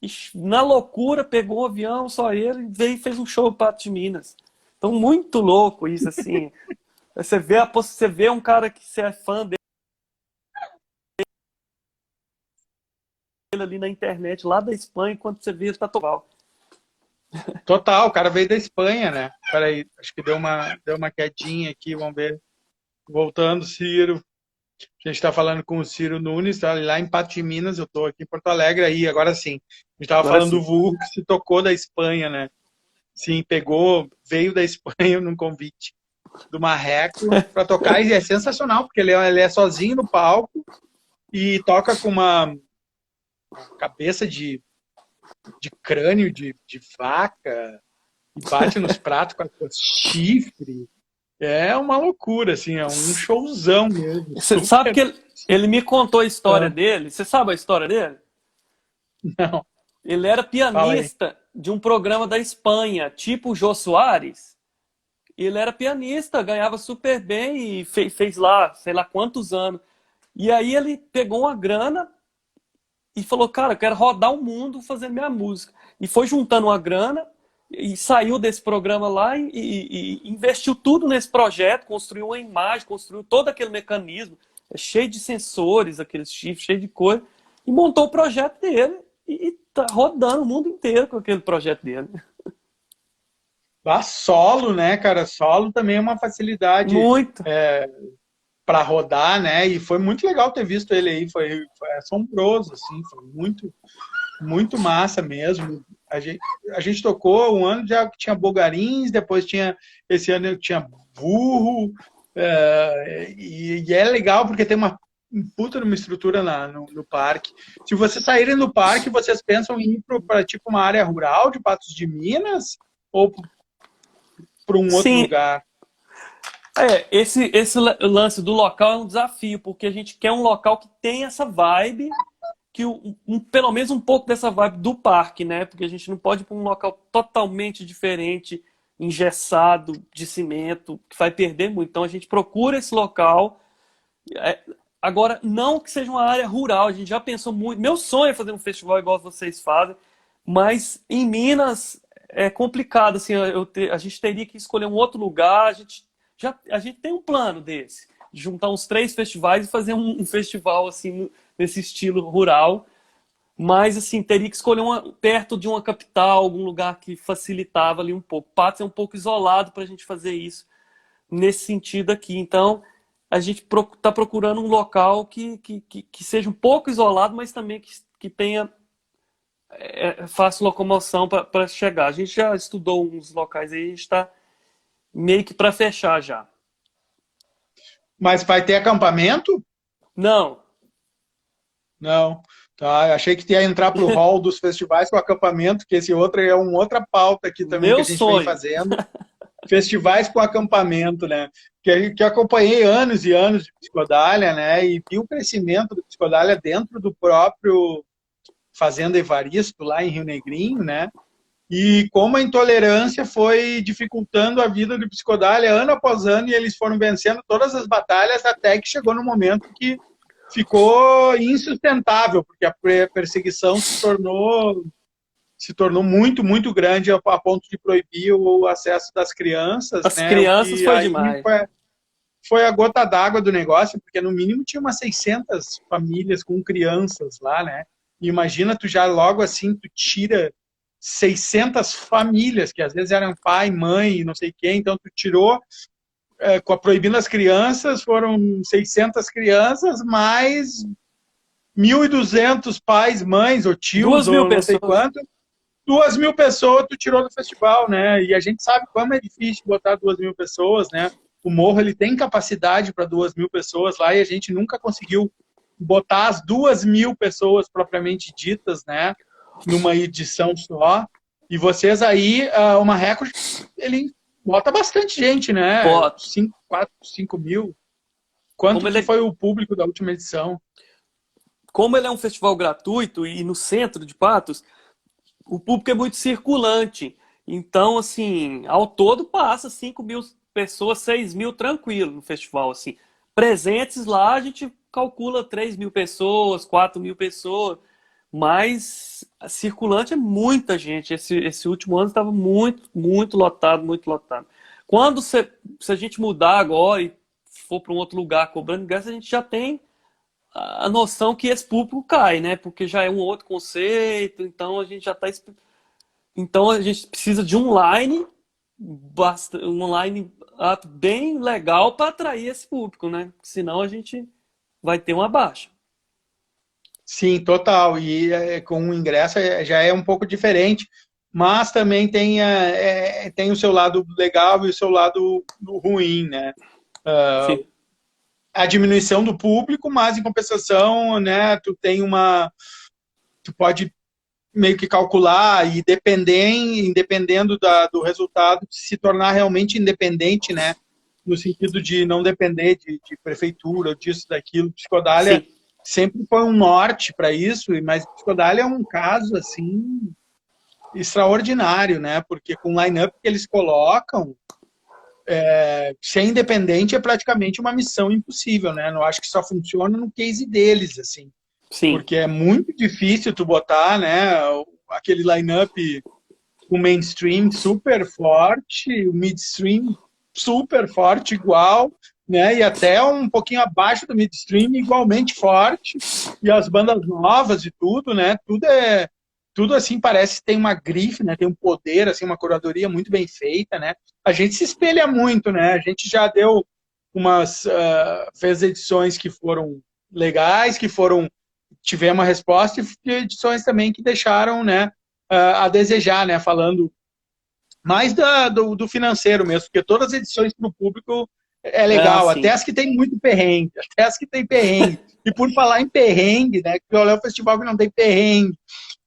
E na loucura, pegou um avião, só ele, veio e fez um show para de Minas. Então, muito louco isso, assim. Você vê um cara que você é fã dele ali na internet, lá da Espanha, enquanto você vê ele tá tocando. Total, o cara veio da Espanha, né? Peraí, acho que deu uma quedinha aqui, vamos ver. Voltando, Ciro. A gente está falando com o Ciro Nunes, tá lá em Pato de Minas, eu estou aqui em Porto Alegre aí, agora sim. A gente estava Agora falando do sim. Vulco que se tocou da Espanha, né? Sim, veio da Espanha num convite do Marreco para tocar, e é sensacional, porque ele é sozinho no palco e toca com uma cabeça de crânio de vaca e bate nos pratos com chifre. É uma loucura, assim, é um showzão mesmo, Você sabe super. que ele me contou a história dele? Você sabe a história dele? Não, Ele era fala aí. pianista de um programa da Espanha, tipo o Jô Soares. Ele era pianista, ganhava super bem e fez lá, sei lá quantos anos. E aí ele pegou uma grana e falou, cara, eu quero rodar o mundo fazendo minha música. E foi juntando uma grana e saiu desse programa lá e investiu tudo nesse projeto, construiu uma imagem, construiu todo aquele mecanismo, cheio de sensores, aqueles chifres, cheio de coisa, e montou o projeto dele e tá rodando o mundo inteiro com aquele projeto dele. Ah, solo, né, cara? Solo também é uma facilidade Muito. para rodar, né? E foi muito legal ter visto ele aí, foi assombroso, assim, foi muito, muito massa mesmo. A gente tocou um ano já que tinha Bogarins, depois esse ano tinha Burro, e é legal porque tem uma puta numa estrutura no parque. Se vocês saírem do parque, vocês pensam em ir para tipo uma área rural de Patos de Minas ou para um outro Sim, lugar? esse lance do local é um desafio, porque a gente quer um local que tem essa vibe, pelo menos um pouco dessa vibe do parque, né? Porque a gente não pode ir para um local totalmente diferente, engessado, de cimento, que vai perder muito. Então a gente procura esse local. Agora, não que seja uma área rural, a gente já pensou muito. Meu sonho é fazer um festival igual vocês fazem, mas em Minas é complicado, assim, a gente teria que escolher um outro lugar. A gente tem um plano desse, de juntar uns 3 festivais e fazer um festival assim nesse estilo rural, mas assim teria que escolher perto de uma capital, algum lugar que facilitava ali um pouco. Patos é um pouco isolado para a gente fazer isso nesse sentido aqui. Então a gente está procurando um local que seja um pouco isolado, mas também que tenha fácil locomoção para chegar. A gente já estudou uns locais aí, a gente está meio que para fechar já. Mas vai ter acampamento? Não, Não. Tá, achei que ia entrar para o hall dos festivais com acampamento, que esse outro é uma outra pauta aqui também que meu a gente vem sonho. fazendo. Festivais com acampamento, né? Que acompanhei anos e anos de Psicodália, né? E vi o crescimento do Psicodália dentro do próprio Fazenda Evaristo, lá em Rio Negrinho, né? E como a intolerância foi dificultando a vida do Psicodália ano após ano, e eles foram vencendo todas as batalhas até que chegou no momento que ficou insustentável, porque a perseguição se tornou muito, muito grande a ponto de proibir o acesso das crianças, As né? O crianças que foi aí demais. foi a gota d'água do negócio, porque no mínimo tinha umas 600 famílias com crianças lá, né? E imagina tu já logo assim, tu tira 600 famílias, que às vezes eram pai, mãe, não sei quem, então tu tirou, proibindo as crianças, foram 600 crianças, mais 1.200 pais, mães, ou tios, 2.000 ou não sei pessoas. quanto, 2.000 pessoas tu tirou do festival, né? E a gente sabe como é difícil botar 2.000 pessoas, né? O Morro ele tem capacidade para 2.000 pessoas lá e a gente nunca conseguiu botar as 2.000 pessoas propriamente ditas, né? Numa edição só. E vocês aí, o Marreco, ele bota bastante gente, né? Bota. 4, 5 mil. Quanto Como ele que é, foi o público da última edição? como ele é um festival gratuito e no centro de Patos, o público é muito circulante. Então, assim, ao todo passa 5.000 pessoas, 6.000 tranquilo no festival, assim. Presentes lá, a gente calcula 3.000 pessoas, 4.000 pessoas, mas circulante é muita gente. Esse último ano estava muito, muito lotado, muito lotado. Quando se a gente mudar agora e for para um outro lugar cobrando ingresso, a gente já tem a noção que esse público cai, né? Porque já é um outro conceito, então a gente já está. Então a gente precisa de um line up bem legal para atrair esse público, né? Senão a gente vai ter uma baixa. Sim, total. E com o ingresso já é um pouco diferente, mas também tem o seu lado legal e o seu lado ruim, né? Sim, A diminuição do público, mas em compensação, né, tu pode meio que calcular e dependendo do resultado, se tornar realmente independente, né? No sentido de não depender de prefeitura, disso, daquilo. Psicodália sim, sempre foi um norte para isso, mas Psicodália é um caso, assim, extraordinário, né? Porque com o line-up que eles colocam, ser independente é praticamente uma missão impossível, né? Eu acho que só funciona no case deles, assim. sim. Porque é muito difícil tu botar, né, aquele line-up, o mainstream super forte, o midstream super forte igual, né, e até um pouquinho abaixo do midstream igualmente forte, e as bandas novas e tudo, né, tudo assim parece que tem uma grife, né, tem um poder, assim, uma curadoria muito bem feita, né, a gente se espelha muito, né, a gente já deu fez edições que foram legais, que foram tivemos uma resposta e edições também que deixaram, né, a desejar, né, falando mais do financeiro mesmo, porque todas as edições para o público é Ah, legal, até sim. as que tem muito perrengue, até as que tem perrengue. E por falar em perrengue, né, que olha o festival que não tem perrengue.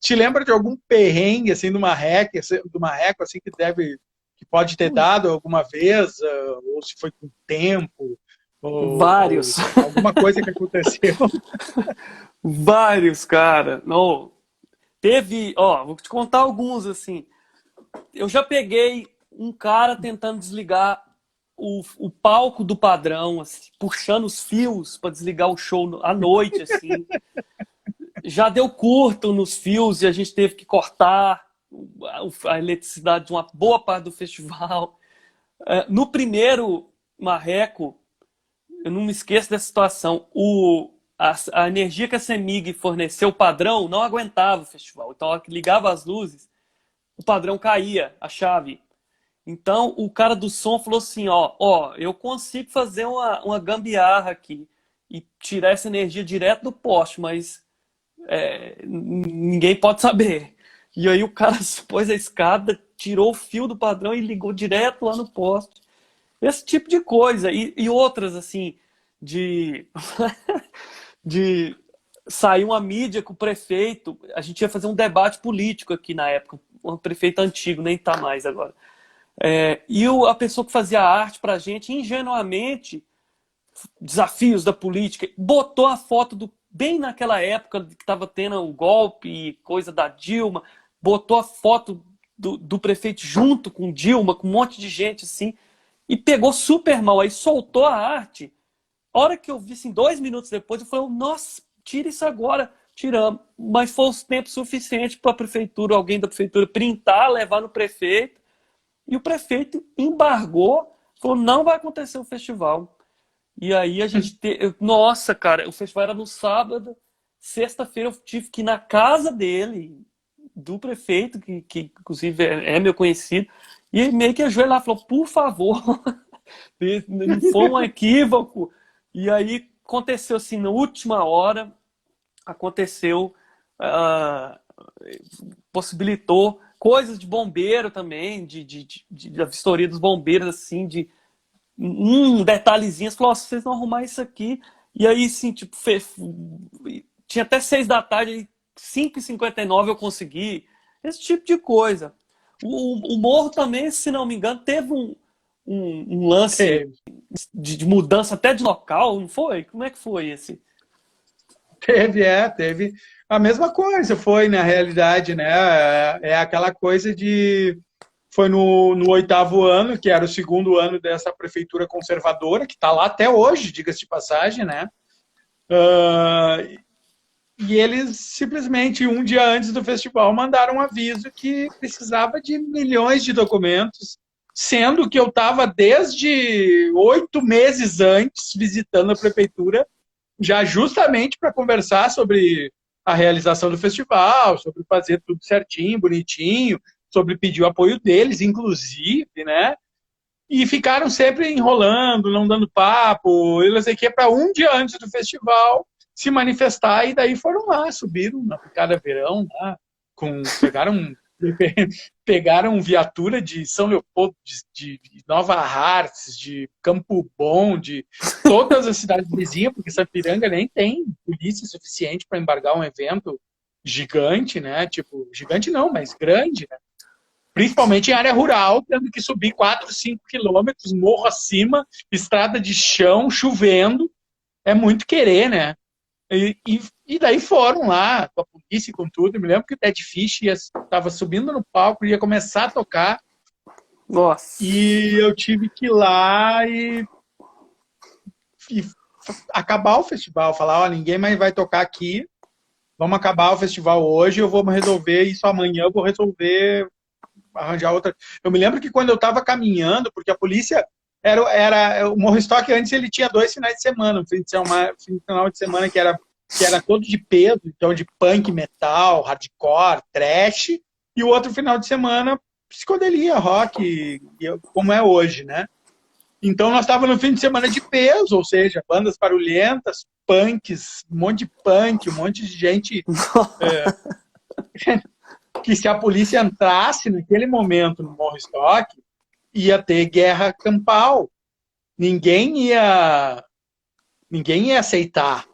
Te lembra de algum perrengue assim do marreco assim que pode ter dado alguma vez, ou se foi com o tempo, ou Vários. alguma coisa que aconteceu? Vários, cara. Não. Teve, ó, vou te contar alguns assim. Eu já peguei um cara tentando desligar o palco do padrão, assim, puxando os fios para desligar o show à noite, assim. Já deu curto nos fios e a gente teve que cortar a eletricidade de uma boa parte do festival. No primeiro Marreco, eu não me esqueço dessa situação. A energia que a CEMIG forneceu, o padrão, não aguentava o festival. Então, a hora que ligava as luzes, o padrão caía, a chave. Então, o cara do som falou assim, ó, eu consigo fazer uma gambiarra aqui e tirar essa energia direto do poste, mas ninguém pode saber. E aí o cara pôs a escada, tirou o fio do padrão e ligou direto lá no poste. Esse tipo de coisa. E outras, assim, de, de sair uma mídia com o prefeito. A gente ia fazer um debate político aqui na época. Um prefeito antigo, nem tá mais agora. A pessoa que fazia a arte pra gente, ingenuamente, desafios da política, botou a foto bem naquela época que estava tendo o golpe e coisa da Dilma, botou a foto do prefeito junto com Dilma, com um monte de gente assim, e pegou super mal. Aí soltou a arte. A hora que eu vi, assim, 2 minutos depois, eu falei, nossa, tira isso agora. Tiramos. Mas foi o tempo suficiente para a prefeitura, alguém da prefeitura, printar, levar no prefeito. E o prefeito embargou, falou, não vai acontecer o festival. E aí a gente... Nossa, cara, o festival era no sábado. Sexta-feira eu tive que ir na casa dele, do prefeito, que inclusive é meu conhecido, e meio que ajoelhar lá, falou, por favor, não foi um equívoco. E aí aconteceu assim, na última hora, aconteceu, possibilitou coisas de bombeiro também, da vistoria dos bombeiros, assim, de um detalhezinho, falou, vocês vão arrumar isso aqui. E aí, assim, tipo, tinha até 6 da tarde, 5h59 eu consegui. Esse tipo de coisa. O Morro também, se não me engano, teve um lance de mudança até de local, não foi? Como é que foi esse? Teve. A mesma coisa foi, na realidade, né? É aquela coisa de... Foi no 8º ano, que era o 2º ano dessa prefeitura conservadora, que está lá até hoje, diga-se de passagem, né? E eles simplesmente, um dia antes do festival, mandaram um aviso que precisava de milhões de documentos, sendo que eu estava desde 8 meses antes visitando a prefeitura, já justamente para conversar sobre a realização do festival, sobre fazer tudo certinho, bonitinho, sobre pedir o apoio deles, inclusive, né? E ficaram sempre enrolando, não dando papo, eu não sei o que, para um dia antes do festival se manifestar, e daí foram lá, subiram na Picada Verão, lá, pegaram viatura de São Leopoldo, de Nova Hartz, de Campo Bom, de todas as cidades vizinhas, porque Sapiranga nem tem polícia suficiente para embargar um evento gigante, né? Tipo, gigante não, mas grande, né? Principalmente em área rural, tendo que subir 4, 5 quilômetros, morro acima, estrada de chão, chovendo. É muito querer, né? E daí foram lá, com a polícia e com tudo. Eu me lembro que o Ted Fish estava subindo no palco, ia começar a tocar. Nossa. E eu tive que ir lá e acabar o festival. Falar, ó, ninguém mais vai tocar aqui. Vamos acabar o festival hoje, eu vou resolver isso amanhã, eu vou resolver arranjar outra. Eu me lembro que quando eu estava caminhando, porque a polícia era o Morro Estoque antes ele tinha 2 finais de semana, um final de semana que era todo de peso, então de punk, metal, hardcore, trash, e o outro final de semana psicodelia, rock, como é hoje, né? Então nós estávamos no fim de semana de peso, ou seja, bandas barulhentas, punks, um monte de punk, um monte de gente que se a polícia entrasse naquele momento no Morro Estoque, ia ter guerra campal. Ninguém ia aceitar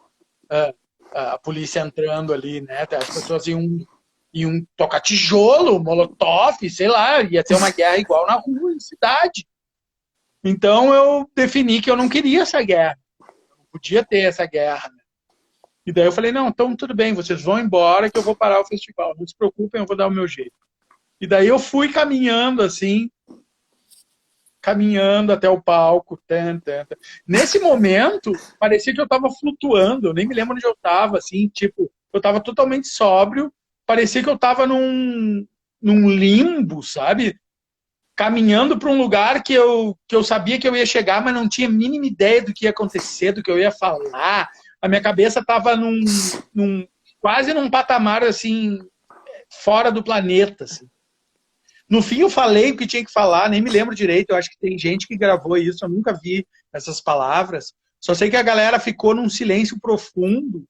a polícia entrando ali, né? As pessoas iam tocar tijolo, molotov, sei lá, ia ter uma guerra igual na rua, em cidade. Então eu defini que eu não queria essa guerra. Eu não podia ter essa guerra. Né? E daí eu falei, não, então tudo bem, vocês vão embora que eu vou parar o festival. Não se preocupem, eu vou dar o meu jeito. E daí eu fui caminhando assim, caminhando até o palco. Nesse momento, parecia que eu estava flutuando, eu nem me lembro onde eu estava, assim, tipo, eu estava totalmente sóbrio, parecia que eu estava num limbo, sabe? Caminhando para um lugar que eu sabia que eu ia chegar, mas não tinha a mínima ideia do que ia acontecer, do que eu ia falar. A minha cabeça estava quase num patamar, assim, fora do planeta, assim. No fim, eu falei o que tinha que falar, nem me lembro direito. Eu acho que tem gente que gravou isso, eu nunca vi essas palavras. Só sei que a galera ficou num silêncio profundo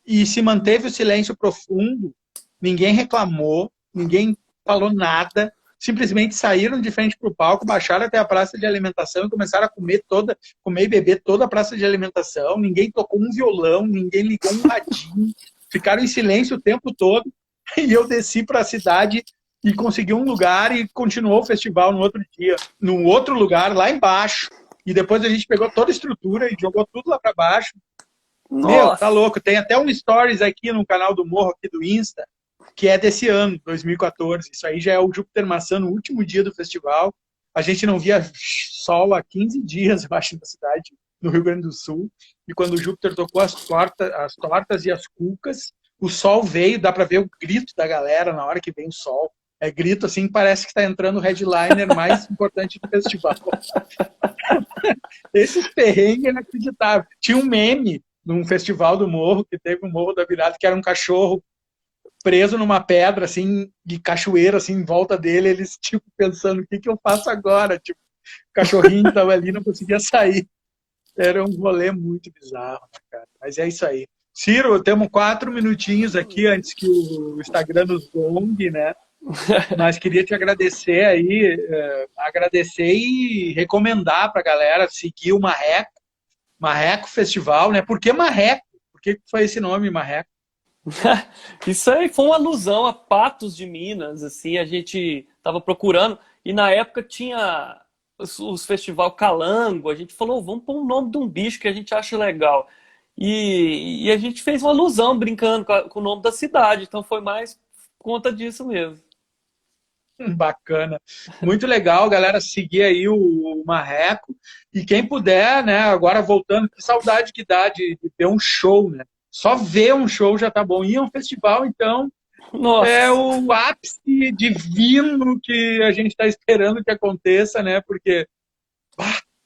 e se manteve o silêncio profundo. Ninguém reclamou, ninguém falou nada. simplesmente saíram de frente para o palco, baixaram até a praça de alimentação e começaram a comer e beber toda a praça de alimentação. Ninguém tocou um violão, ninguém ligou um radinho, ficaram em silêncio o tempo todo. E eu desci para a cidade e consegui um lugar e continuou o festival no outro dia, num outro lugar, lá embaixo. E depois a gente pegou toda a estrutura e jogou tudo lá para baixo. Nossa. Meu, tá louco. Tem até um stories aqui no canal do Morro, aqui do Insta, que é desse ano, 2014. Isso aí já é o Júpiter Maçã no último dia do festival. A gente não via sol há 15 dias, eu acho, na cidade, no Rio Grande do Sul. E quando o Júpiter tocou as tortas e as cucas, o sol veio, dá para ver o grito da galera na hora que vem o sol. É grito assim, parece que está entrando o headliner mais importante do festival. Esses perrengues inacreditáveis. Tinha um meme num festival do Morro, que teve um Morro da Virada, que era um cachorro preso numa pedra, assim, de cachoeira, assim, em volta dele, eles, tipo, pensando, o que eu faço agora? Tipo, o cachorrinho estava ali, não conseguia sair. Era um rolê muito bizarro, né, cara? Mas é isso aí. Ciro, temos 4 minutinhos aqui antes que o Instagram nos gongue, né? Mas queria te agradecer aí, agradecer e recomendar para a galera seguir o Marreco Festival, né? Por que Marreco? Por que foi esse nome, Marreco? Isso aí foi uma alusão a Patos de Minas, assim, a gente tava procurando, e na época tinha os festival Calango, a gente falou, vamos pôr o nome de um bicho que a gente acha legal. E a gente fez uma alusão, brincando com o nome da cidade, então foi mais por conta disso mesmo. Bacana. Muito legal, galera, seguir aí o Marreco. E quem puder, né, agora voltando, que saudade que dá de ver um show, né? Só ver um show já tá bom. Ir a um festival, então, Nossa, é o ápice divino que a gente está esperando que aconteça, né? Porque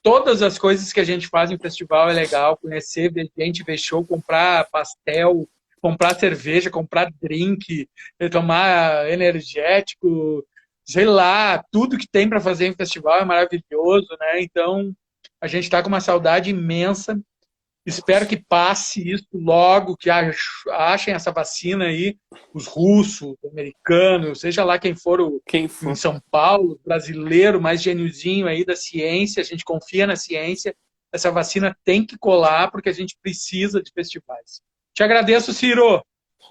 todas as coisas que a gente faz em festival é legal. Conhecer, ver gente, ver show, comprar pastel, comprar cerveja, comprar drink, tomar energético, sei lá, tudo que tem para fazer em festival é maravilhoso, né? Então, a gente está com uma saudade imensa. Espero que passe isso logo, que achem essa vacina aí, os russos, os americanos, seja lá quem for quem em for. São Paulo, brasileiro, mais geniozinho aí da ciência, a gente confia na ciência, essa vacina tem que colar, porque a gente precisa de festivais. Te agradeço, Ciro.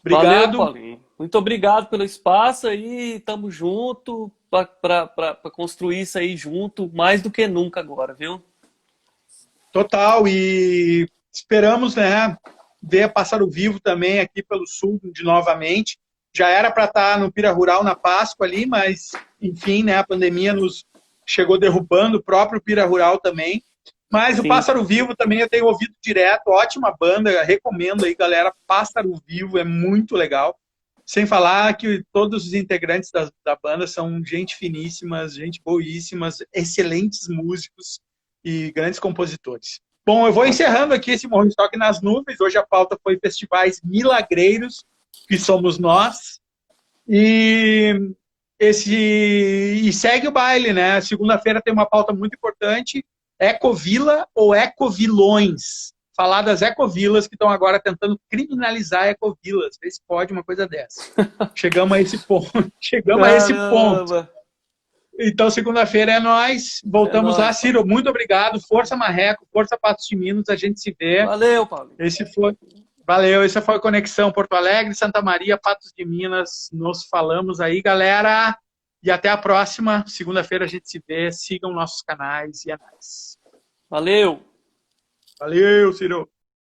Valeu, Obrigado. Paulinho. Muito obrigado pelo espaço aí, tamo junto para construir isso aí junto, mais do que nunca agora, viu? Total, e esperamos, né, ver Pássaro Vivo também aqui pelo sul de novamente. Já era para estar no Pira Rural na Páscoa ali, mas, enfim, né, a pandemia nos chegou derrubando o próprio Pira Rural também. Mas o Sim. Pássaro Vivo também eu tenho ouvido direto, ótima banda, recomendo aí, galera. Pássaro Vivo é muito legal. Sem falar que todos os integrantes da banda são gente finíssimas, gente boíssimas, excelentes músicos e grandes compositores. Bom, eu vou encerrando aqui esse Morro em Toque nas Nuvens. Hoje a pauta foi festivais milagreiros, que somos nós. E segue o baile, né? Segunda-feira tem uma pauta muito importante, Ecovila ou Ecovilões. Falar das ecovilas que estão agora tentando criminalizar ecovilas. Vê se pode uma coisa dessa. Chegamos a esse ponto. Chegamos a esse ponto. Caramba. Então, segunda-feira é nós. Voltamos lá. nóis, Ciro, muito obrigado. Força Marreco, força Patos de Minas. A gente se vê. Valeu, Paulinho. Valeu. Essa foi a Conexão Porto Alegre, Santa Maria, Patos de Minas. Nos falamos aí, galera. E até a próxima. Segunda-feira a gente se vê. Sigam nossos canais e é nóis. Valeu. Valeu, Ciro.